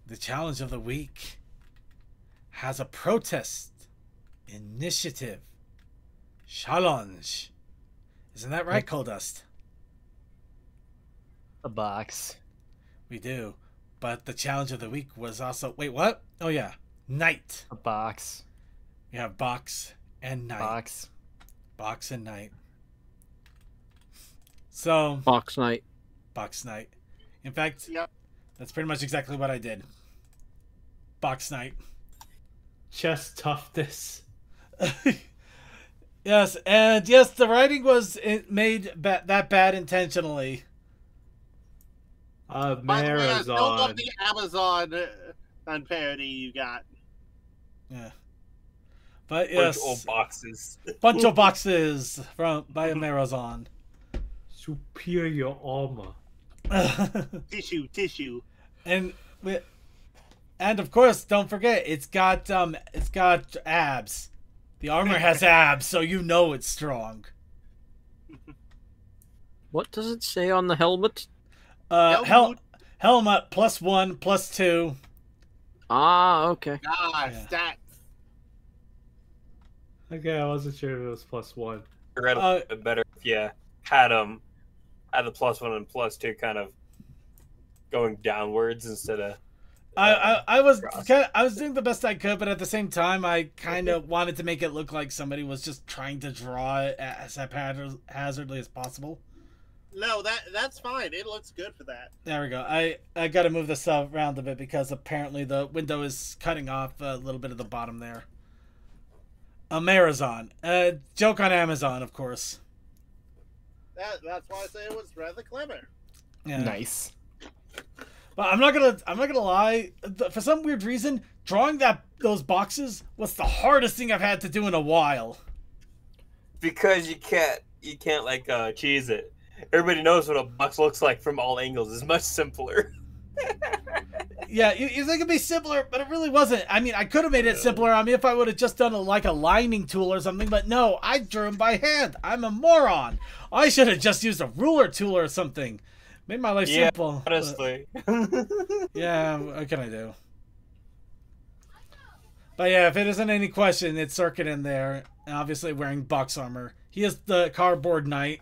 the challenge of the week has a protest initiative challenge. Isn't that right, Coldust? A box. We do. But the challenge of the week was also... Wait, what? Oh, yeah. Night. A box. We have box and night. Box. Box and night. So... Box night. Box night. In fact, Yep. that's pretty much exactly what I did. Box night. Chest toughness. Yes, and yes, the writing was made that bad intentionally. By the way, I still love Amazon. the Amazon parody you got. Yeah. But Bunch yes, of old boxes. bunch of boxes from by Amazon. Superior armor. Tissue. and of course, don't forget it's got abs. The armor has abs, so you know it's strong. What does it say on the helmet? Helmet +1 +2. Ah, okay. Ah, Yeah. stats. Okay, I wasn't sure if it was +1. I read a bit better if you had the +1 and +2 kind of going downwards instead of. I was doing the best I could, but at the same time, I kind of wanted to make it look like somebody was just trying to draw it as haphazardly as possible. No, that's fine. It looks good for that. There we go. I got to move this around a bit because apparently the window is cutting off a little bit of the bottom there. Amazon. Joke on Amazon, of course. That's why I say it was rather clever. Yeah. Nice. But I'm not gonna lie. For some weird reason, drawing those boxes was the hardest thing I've had to do in a while. Because you can't like cheese it. Everybody knows what a box looks like from all angles. It's much simpler. Yeah, you think it'd be simpler, but it really wasn't. I mean, I could have made it simpler. I mean, if I would have just done a lining tool or something, but no, I drew them by hand. I'm a moron. I should have just used a ruler tool or something. Made my life simple. Honestly. Yeah, what can I do? But yeah, if it isn't any question, it's Circuit in there, and obviously wearing box armor. He is the cardboard knight.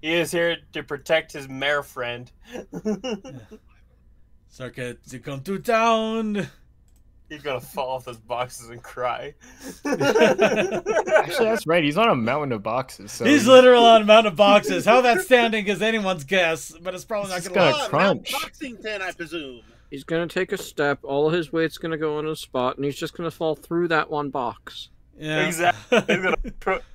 He is here to protect his mare friend. Circuit, you come to town. He's gonna fall off those boxes and cry. Actually, that's right. He's on a mountain of boxes. So He's literally on a mountain of boxes. How that's standing is anyone's guess, but it's probably not He's going to gonna last. crunch. Boxington, I presume. He's gonna take a step, all of his weight's gonna go on a spot, and he's just gonna fall through that one box. Yeah. Exactly.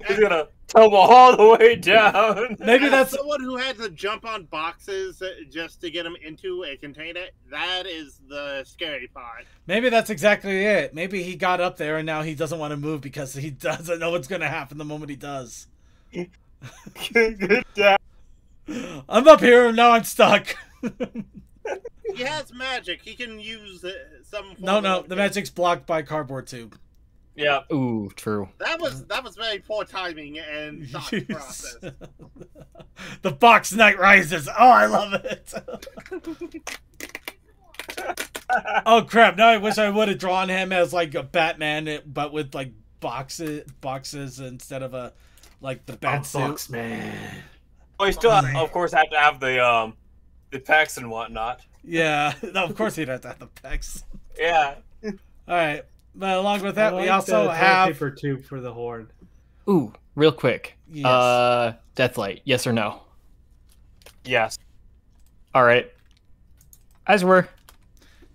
He's gonna tumble all the way down. Maybe that's someone who had to jump on boxes just to get them into a container. That is the scary part. maybe that's exactly it. Maybe he got up there and now he doesn't want to move because he doesn't know what's going to happen the moment he does. Good job. I'm up here and now I'm stuck. He has magic. He can use some. No, form of- the magic's blocked by cardboard tube. Yeah. Ooh, true. That was very poor timing and thought process. The box knight rises. Oh, I love it. Oh crap! Now I wish I would have drawn him as like a Batman, but with like boxes instead of a the bat suit. Box man. Well, you still, of course, have to have the pecs and whatnot. Yeah, no, of course he'd have to have the pecs. Yeah. All right, but along with that, I we like also the toilet have paper tube for the horn. Ooh, real quick. Yes. Deathlight. Yes or no? Yes. All right. As we're.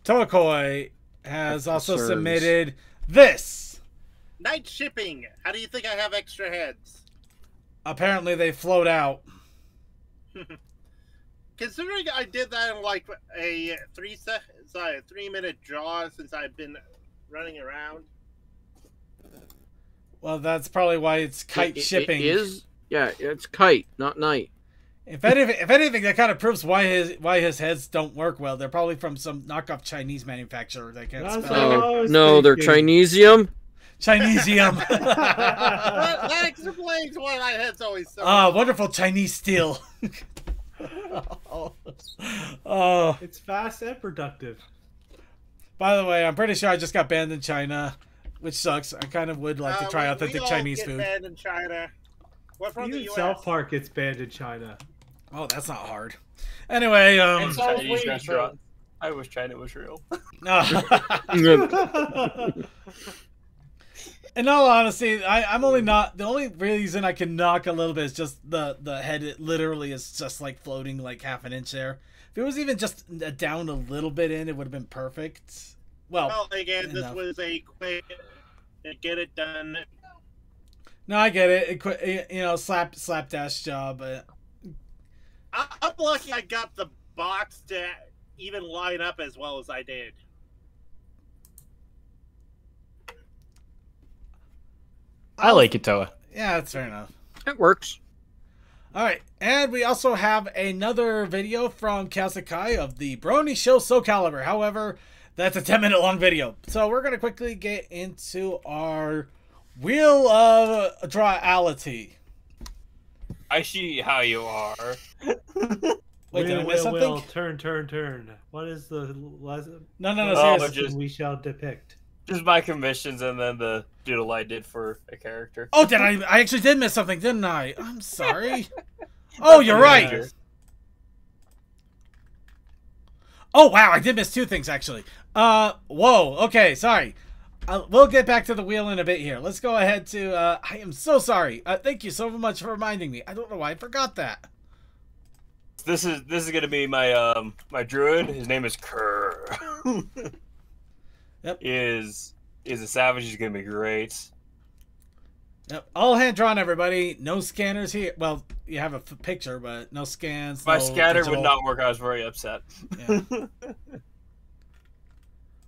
Tokoi has also Serves. submitted this. Night shipping. How do you think I have extra heads? Apparently, they float out. Considering I did that in like a 3-minute draw since I've been running around. Well, that's probably why it's kite shipping. It is? Yeah, it's kite, not night. If anything, that kind of proves why his heads don't work well. They're probably from some knockoff Chinese manufacturer that can't That's spell. what I Oh, was no, they're thinking. Chinesium. Chinesium. That explains why my head's always so. Wonderful Chinese steel. Oh. It's fast and productive. By the way, I'm pretty sure I just got banned in China, which sucks. I kind of would like to try authentic we all Chinese get food. banned in China. We're from the Even U.S. South Park gets banned in China. Oh, that's not hard. Anyway, And So I was Chinese waiting restaurant. I wish China was real. In all honesty, I'm only not the only reason I can knock a little bit is just the head. It literally is just like floating like half an inch there. If it was even just down a little bit in, it would have been perfect. Well, again, this enough. was a quick get it done. No, I get it. You know, slapdash job. But I'm lucky I got the box to even line up as well as I did. I like it, Toa. yeah, that's fair enough. It works. All right, and we also have another video from Kazakai of the Brony Show Soul Calibur. However, that's a 10-minute long video. So we're going to quickly get into our Wheel of Drawality. I see how you are. Wait, did I miss something? Turn. What is the last? No, Oh, seriously. just- we shall depict. Just my commissions and then the doodle I did for a character. Oh, did I actually did miss something, didn't I? I'm sorry. Oh, you're right. Yes. Oh, wow, I did miss two things, actually. Whoa, okay, sorry. We'll get back to the wheel in a bit here. Let's go ahead to, I am so sorry. Thank you so much for reminding me. I don't know why I forgot that. This is gonna be my my druid. His name is Kerr. Yep. Is a savage. He's gonna be great. Yep. All hand drawn, everybody. No scanners here. Well, you have a picture, but no scans. My no scatter digital. would not work. I was very upset. Yeah.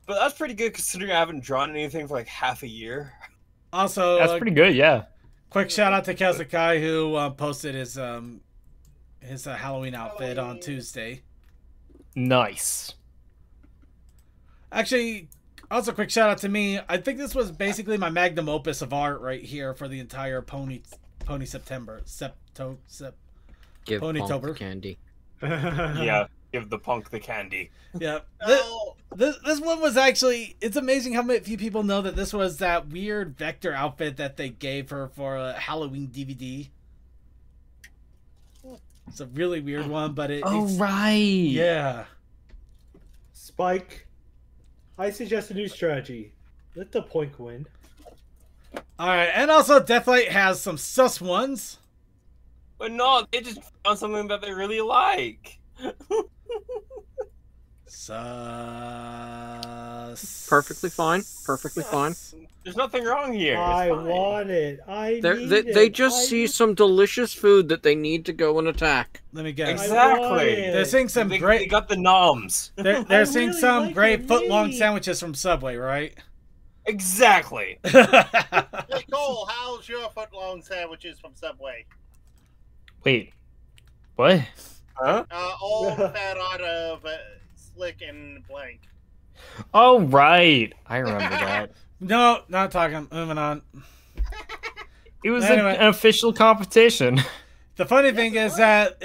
But that's pretty good considering I haven't drawn anything for like half a year. Also, That's pretty good, yeah. quick shout out to Kazakai who posted his Halloween outfit on Tuesday. Nice. Actually, also quick shout out to me. I think this was basically my magnum opus of art right here for the entire Pony September. Give Ponytober. Punk the candy. Yeah, give the punk the candy. Yeah. Oh, This one was actually, it's amazing how few people know that this was that weird Vector outfit that they gave her for a Halloween DVD. It's a really weird one, but it's Right. yeah. Spike, I suggest a new strategy. Let the point win. All right, and also Deathlight has some sus ones. But no, they just found something that they really like. Sus. Perfectly fine. Perfectly fine. There's nothing wrong here. It's I fine. want it. I They're- need They it. just I see need- some delicious food that they need to go and attack. Let me guess. Exactly. I want it. They're seeing some They great. got the noms. They're seeing really some like great it, foot-long really. sandwiches from Subway, right? Exactly. hey Cole, how's your foot-long sandwiches from Subway? Wait. What? Huh? All fat out of Slick and Blank. Oh, right. I remember that. No, not talking. Moving on. It was Anyway. an official competition. The funny thing is that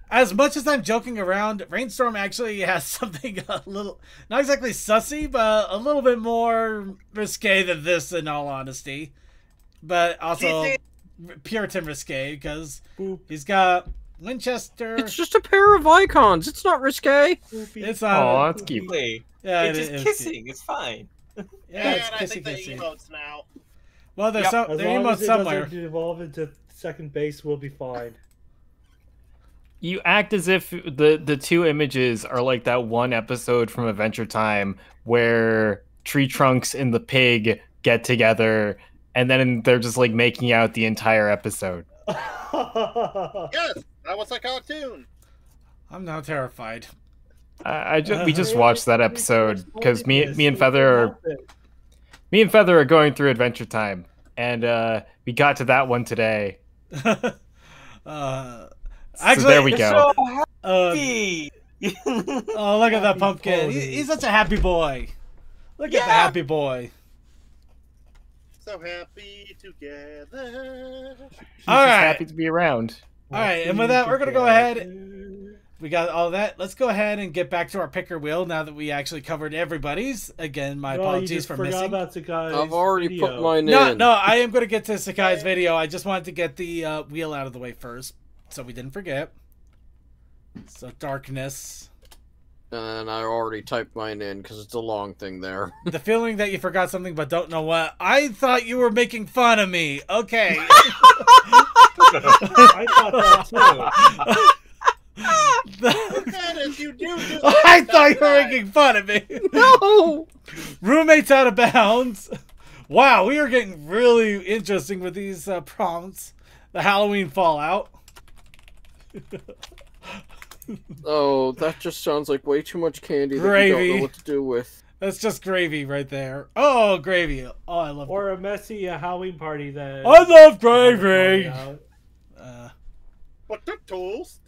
as much as I'm joking around, Rainstorm actually has something a little, not exactly sussy, but a little bit more risque than this, in all honesty. But also Puritan risque, because Boop, he's got Winchester. It's just a pair of icons. It's not risque. boopy. It's Oh, not. that's cute. Exactly. Yeah, It's it just is kissing. cute. It's fine. Yeah, and it's I think the kissy. emotes now. Well, there's Yep. some. As There long emotes as it somewhere. doesn't evolve into second base, we'll be fine. You act as if the two images are like that one episode from Adventure Time where Tree Trunks and the pig get together and then they're just like making out the entire episode. Yes, that was a cartoon. I'm now terrified. We just watched that episode because me and Feather are going through Adventure Time, and we got to that one today. Actually, there we go. So happy. Oh, look at that pumpkin. He's such a happy boy. Look at the Yeah. happy boy. So happy together. All right. Happy to be around. All right, and with that, we're going to go ahead. We got all that. Let's go ahead and get back to our picker wheel now that we actually covered everybody's. Again, my No, you apologies just for forgot missing. about Sakai's I've already video. put mine No, in. no, I am going to get to Sakai's video. I just wanted to get the wheel out of the way first. so we didn't forget. So darkness. And I already typed mine in because it's a long thing there. The feeling that you forgot something but don't know what. I thought you were making fun of me. Okay. I thought that I thought you were making fun of me. No! Roommates out of bounds. Wow, we are getting really interesting with these prompts. The Halloween Fallout. Oh, that just sounds like way too much candy that you Gravy. don't know what to do with. That's just gravy right there. Oh, gravy. Oh, I love Or a messy Halloween party that... I love gravy. What the toast?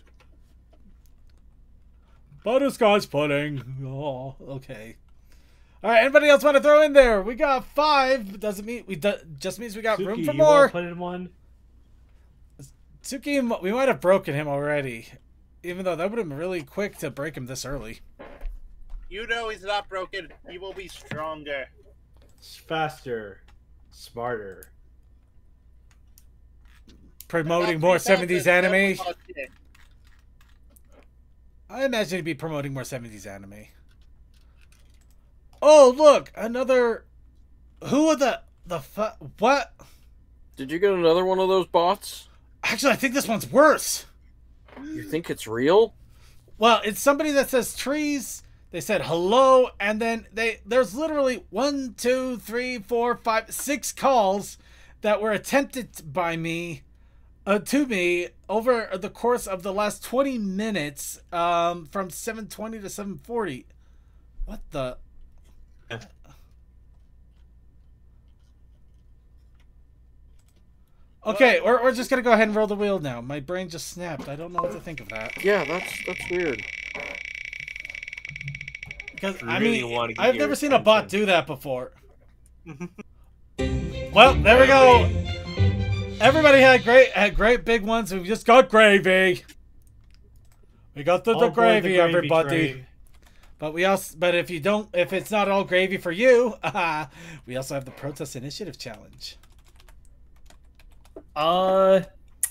Butterscotch pudding. Oh, okay. All right, anybody else want to throw in there? We got 5. Doesn't mean just means we got Suki, room for you more. wanna put in one? Suki, we might have broken him already. Even though that would have been really quick to break him this early. You know he's not broken. He will be stronger. Faster. Smarter. Promoting more 70s anime. I imagine he'd be promoting more 70s anime. Oh, look! Another... Who are the what? Did you get another one of those bots? Actually, I think this one's worse. You think it's real? Well, it's somebody that says trees. They said hello, and then there's literally 1, 2, 3, 4, 5, 6 calls that were attempted by me to me over the course of the last 20 minutes, from 7:20 to 7:40. What the? Okay, we're just gonna go ahead and roll the wheel now. My brain just snapped. I don't know what to think of that. Yeah, that's weird. Because Really wanna get I've your never seen a bot attention. do that before. Well, there we go. Everybody had great big ones. We just got gravy. We got the All aboard the gravy, gravy everybody. train. But if it's not all gravy for you, we also have the Protest Initiative Challenge.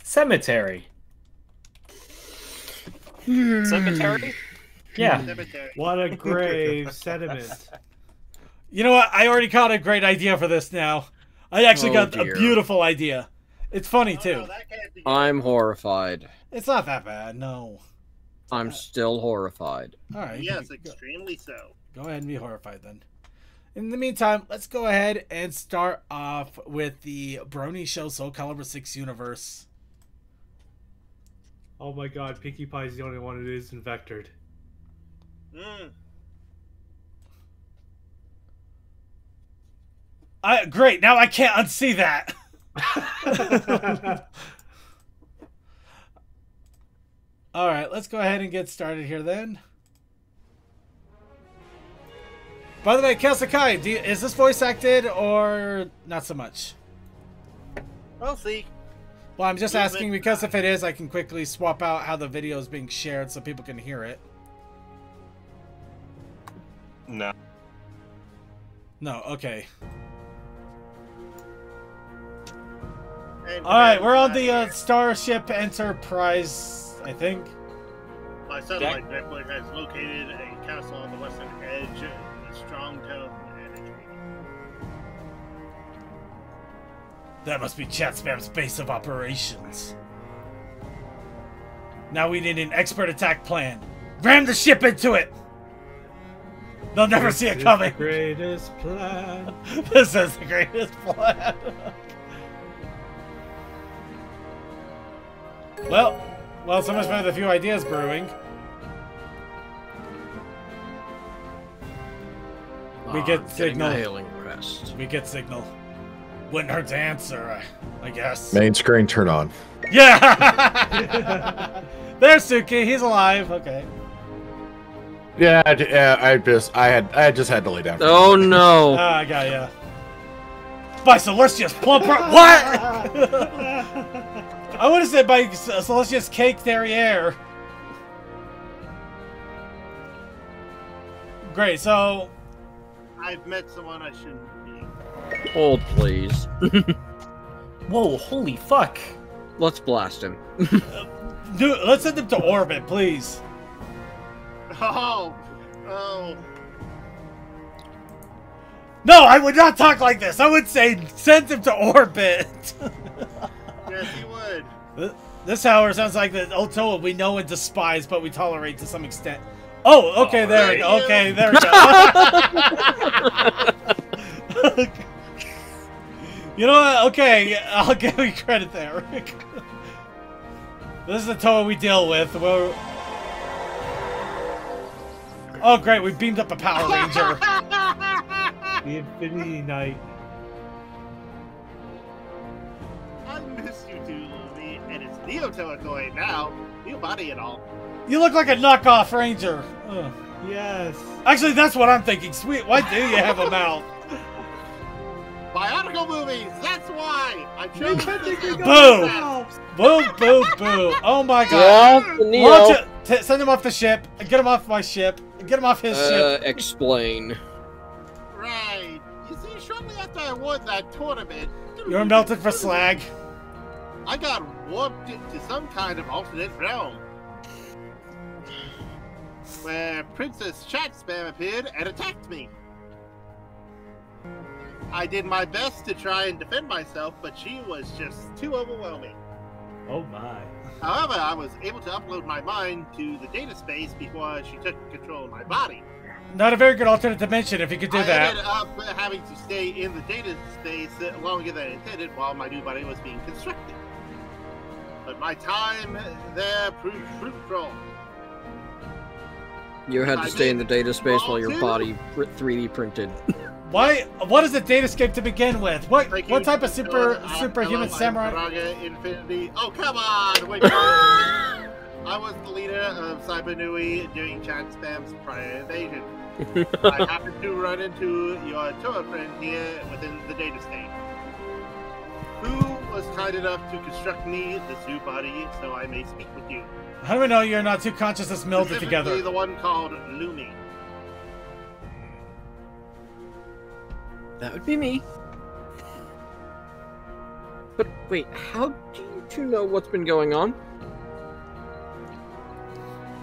Cemetery. Cemetery? Yeah. Cemetery. What a grave sentiment. You know what? I already got a great idea for this now. I actually Oh, got dear. a beautiful idea. It's funny Oh, too. no, that can't be I'm horrified. It's not that bad. No. I'm still horrified. All right. Yes, extremely so. Go ahead and be horrified then. In the meantime, let's go ahead and start off with the Brony Show Soul Calibur 6 universe. Oh my god, Pinkie Pie's the only one who isn't vectored. Mm. Great, now I can't unsee that. Alright, let's go ahead and get started here then. By the way, Kelsakai, is this voice acted or not so much? We'll see. Well, I'm just asking because if it is, I can quickly swap out how the video is being shared so people can hear it. No. No, okay. And Alright, we're on the Starship Enterprise, I think. My satellite network has located a castle on the western edge of the strong tone energy. That must be Chat Spam's base of operations. Now we need an expert attack plan. Ram the ship into it! They'll never see it coming. The greatest plan. This is the greatest plan. Well, so much for the few ideas brewing. We get Getting signal. a hailing request. We get signal. Wouldn't hurt to answer, I guess. Main screen, turn on. Yeah! There's Suki. He's alive. Okay. Yeah, I just had to lay down. Oh no! I got ya. By Celestia's plump. What? I would have said by Celestia's cake derriere. Great. So. I've met someone I shouldn't be. Hold, please. Whoa, holy fuck. Let's blast him. let's send him to orbit, please. Oh. No, I would not talk like this. I would say send him to orbit. Yes, he would. This, however, sounds like the old Toa we know and despise, but we tolerate to some extent. Oh, okay, there we go. Okay, there we go. You know what? Okay, I'll give you credit there. This is the Toa we deal with. Oh, great, we beamed up a Power Ranger. The Infinity Knight. I miss you too, Lumi, and it's Neo Toa now. New body and all. You look like a knockoff Ranger. Ugh. Yes. Actually, that's what I'm thinking. Sweet, why do you have a mouth? Bionicle movies, that's why! I chose Boo! Boo, boo, boo. Oh my god. Yeah, Neo. Launch it. Send him off the ship. Get him off my ship. Get him off his ship. Explain. Right. You see, shortly after I won that tournament... You were melted for slag. I got warped into some kind of alternate realm. Where Princess Chat Spam appeared and attacked me. I did my best to try and defend myself, but she was just too overwhelming. Oh my. However, I was able to upload my mind to the data space before she took control of my body. Not a very good alternate dimension if you could do I that. ended up having to stay in the data space longer than intended while my new body was being constructed. But my time there proved fruitful. You had to stay in the data space while your body 3D printed. Why? What is a datascape to begin with? What type of superhuman samurai? Infinity. Oh, come on! Wait, I was the leader of Cyber Nui during Chat Spam's prior invasion. I happened to run into your Toa friend here within the data state, who was kind enough to construct me the zoo body so I may speak with you. How do we know you're not two consciousness melded together? The one called Lumi. That would be me. But wait, how do you two know what's been going on?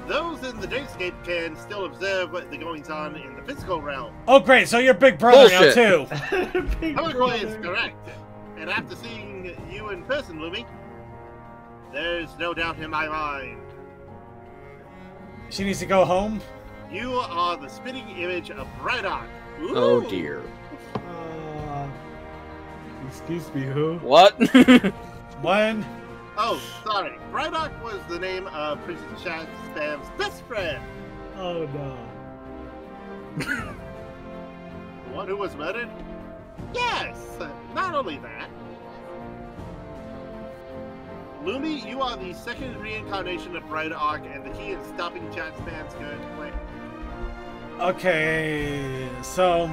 Those in the Datascape can still observe what the goings-on in the physical realm. Oh, great! So you're Big Brother now too. Technically, it's correct. And after seeing you in person, Lumi, there's no doubt in my mind. She needs to go home. You are the spitting image of Brydon. Oh dear. Excuse me, who? What? When? Oh, sorry. Brydon was the name of Princess Chat Spam's best friend. Oh no. The one who was murdered? Yes! Not only that. Lumi, you are the second reincarnation of Brydon and the key in stopping Chat Spam's current plan. Okay, so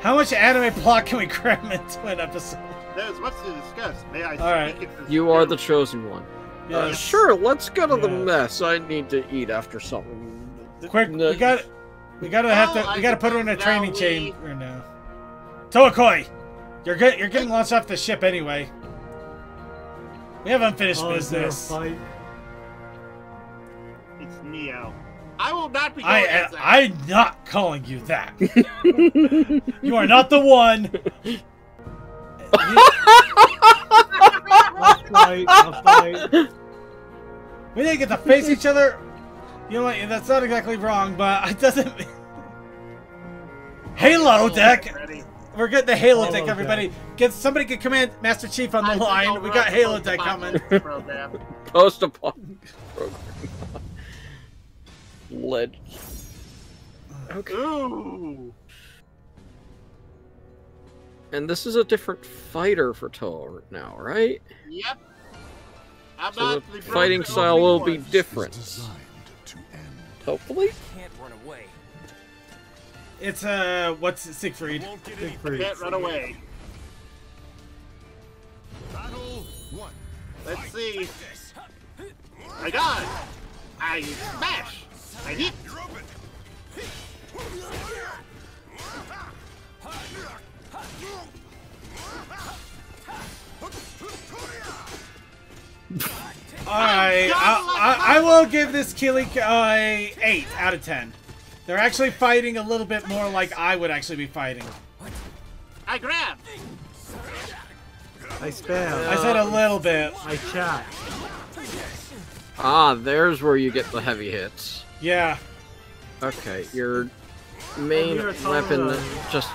how much anime plot can we cram into an episode? There's much to discuss. May I speak right. You are the chosen one. Yes. Sure, let's go to the Yes. mess. I need to eat after something. Quick, we gotta put her in a training now chamber now. Toakoi, you're getting launched off the ship anyway. We have unfinished business. Fight? It's Neo. I will not be going as that. I'm not calling you that. You are not the one. I'll fight. We didn't get to face each other. You know what? That's not exactly wrong, but it doesn't. Halo deck. We're getting the Halo deck, everybody. Somebody get Command Master Chief on the line. We got Halo deck coming. Post upon program. Lead. Okay. Ooh. And this is a different fighter for Toa now, right? Yep. I'm So not the fighting broken style only will be once. different. Hopefully. Can't run away. It's what's Siegfried? Can't run away. Let's see. I got it. I smash. I hit. Alright, I will give this Keely a 8 out of 10. They're actually fighting a little bit more like I would actually be fighting. I grab. I spam. I said a little bit. I chat. Ah, there's where you get the heavy hits. Yeah. Okay, your main Near Automata. weapon, just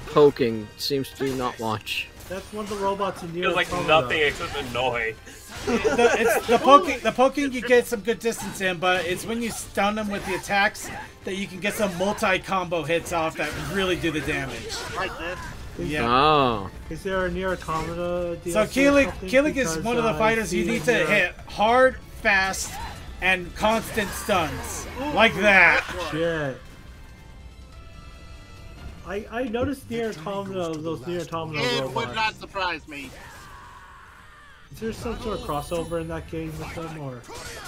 poking, seems to do not much. That's one of the robots in Nier Feels like Automata. nothing except annoy. The poking you get some good distance in, but it's when you stun them with the attacks that you can get some multi-combo hits off that really do the damage. Like this. Yeah. Oh. Is there a Nier Automata DLC? So Keelig is Because, one of the I've fighters you seen need to hit hard, fast, and constant stuns. Like that. Shit. I noticed Nier Automata, those Nier Automata It robots. would not surprise me. Is there some sort of crossover in that game with them, or?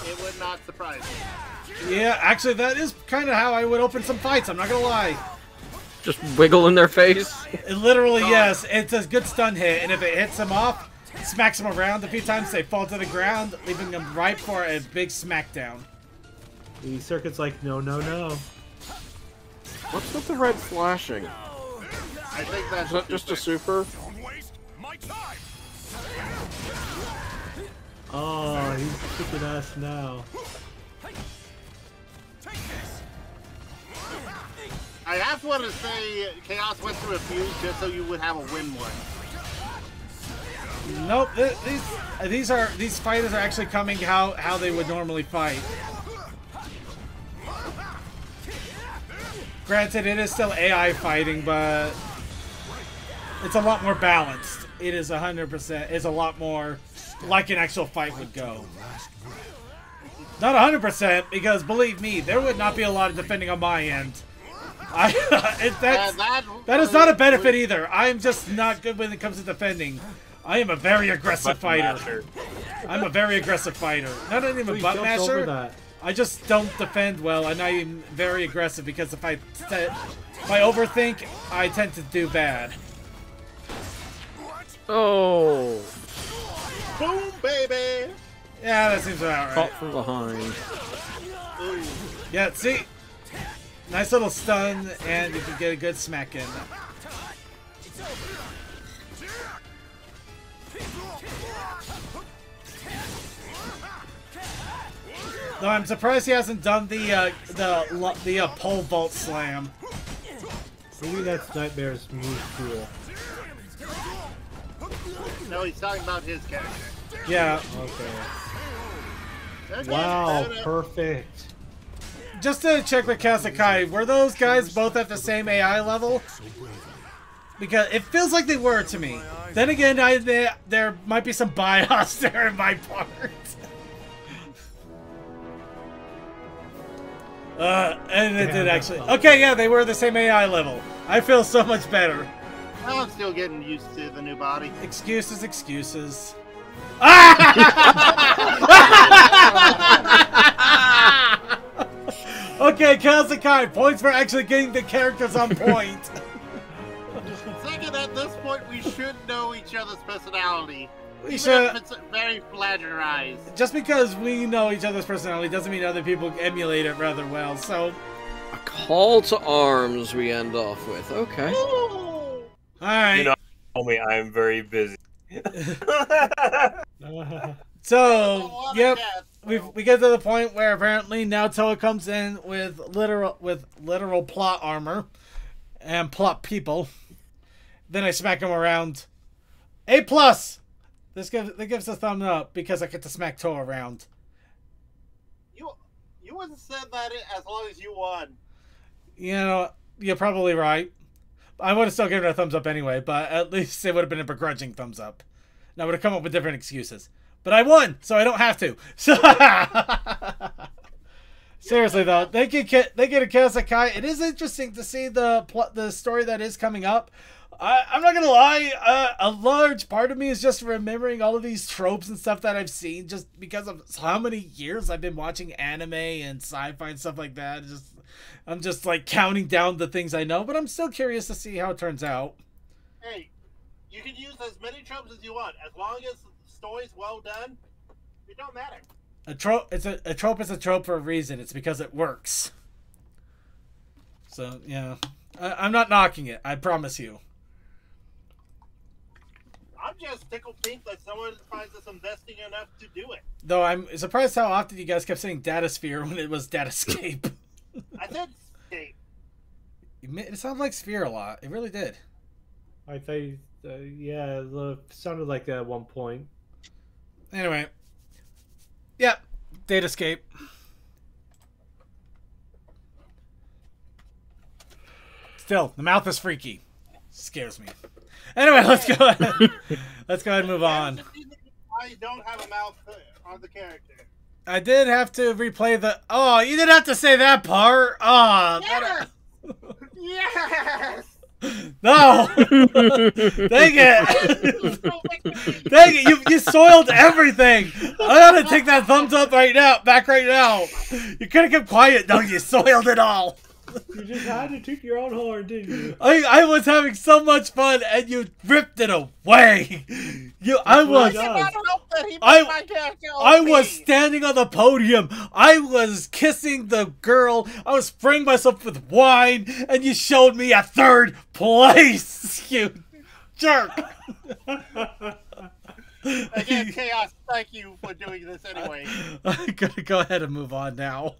It would not surprise me. Yeah, actually that is kind of how I would open some fights, I'm not gonna lie. Just wiggle in their face? Literally, yes. It's a good stun hit, and if it hits them off, smacks them around a few times, they fall to the ground, leaving them ripe for a big smackdown. The circuit's like, no, no, no. What's with the red flashing? I think that's Is that just a super? Oh, he's kicking ass now. I have to want to say Chaos went through a few just so you would have a win one. Nope, these fighters are actually coming how they would normally fight. Granted, it is still AI fighting, but it's a lot more balanced. It is 100%. It's a lot more like an actual fight would go. Not 100%, because believe me, there would not be a lot of defending on my end. That is not a benefit either. I'm just not good when it comes to defending. I am a very aggressive fighter. I'm a very aggressive fighter. Not even butt masher. I just don't defend well, and I'm very aggressive because if I overthink, I tend to do bad. Oh. Boom, baby! Yeah, that seems about right. Caught from behind. Ooh. Yeah, see? Nice little stun, and you can get a good smack in. No, I'm surprised he hasn't done the pole vault slam. Maybe that's Nightmare's move tool. No, he's talking about his character. Yeah. Okay. Wow, perfect. Just to check with Kasakai, were those guys both at the same AI level? Because it feels like they were to me. Then again, there might be some bias there in my part. And it did actually. Okay, yeah, they were the same AI level. I feel so much better. I'm still getting used to the new body. Excuses, excuses. Okay, Kazakai, points for actually getting the characters on point. Second, at this point, we should know each other's personality. We should. If it's very plagiarized. Just because we know each other's personality doesn't mean other people emulate it rather well, so. A call to arms we end off with. Okay. Alright. You know, homie, I'm very busy. So, yep, we get to the point where apparently now Toa comes in with literal plot armor and plot people. Then I smack him around. A+. This gives a thumb up because I get to smack Toa around. You wouldn't have said that as long as you won. You know, you're probably right. I would have still given it a thumbs up anyway, but at least it would have been a begrudging thumbs up. And I would have come up with different excuses. But I won, so I don't have to. So seriously though, they get a Kazakai. It is interesting to see the story that is coming up. I'm not gonna lie, a large part of me is just remembering all of these tropes and stuff that I've seen just because of how many years I've been watching anime and sci-fi and stuff like that. I'm just like counting down the things I know, but I'm still curious to see how it turns out. Hey, you can use as many tropes as you want. As long as the story's well done, it don't matter. A trope. A trope is a trope for a reason. It's because it works. So yeah, I'm not knocking it. I promise you. I'm just tickled pink that someone finds us investing enough to do it. Though I'm surprised how often you guys kept saying Datasphere when it was Datascape. I said skate. It sounded like Sphere a lot. It really did. I think, yeah, it sounded like that at one point. Anyway. Yep. Datascape. Still, the mouth is freaky. Scares me. Anyway, let's go ahead. Let's go ahead and move on. I don't have a mouth on the character. I did have to replay the... Oh, you didn't have to say that part. Oh, Yes! Yes! No! Dang it! Dang it, you soiled everything! I gotta take that thumbs up right now, back right now. You could have kept quiet. No, you soiled it all. You just had to toot your own horn, didn't you? I was having so much fun and you ripped it away. I was standing on the podium. I was kissing the girl. I was spraying myself with wine and you showed me a third place. You jerk. Again, Chaos, thank you for doing this anyway. I'm gonna go ahead and move on now.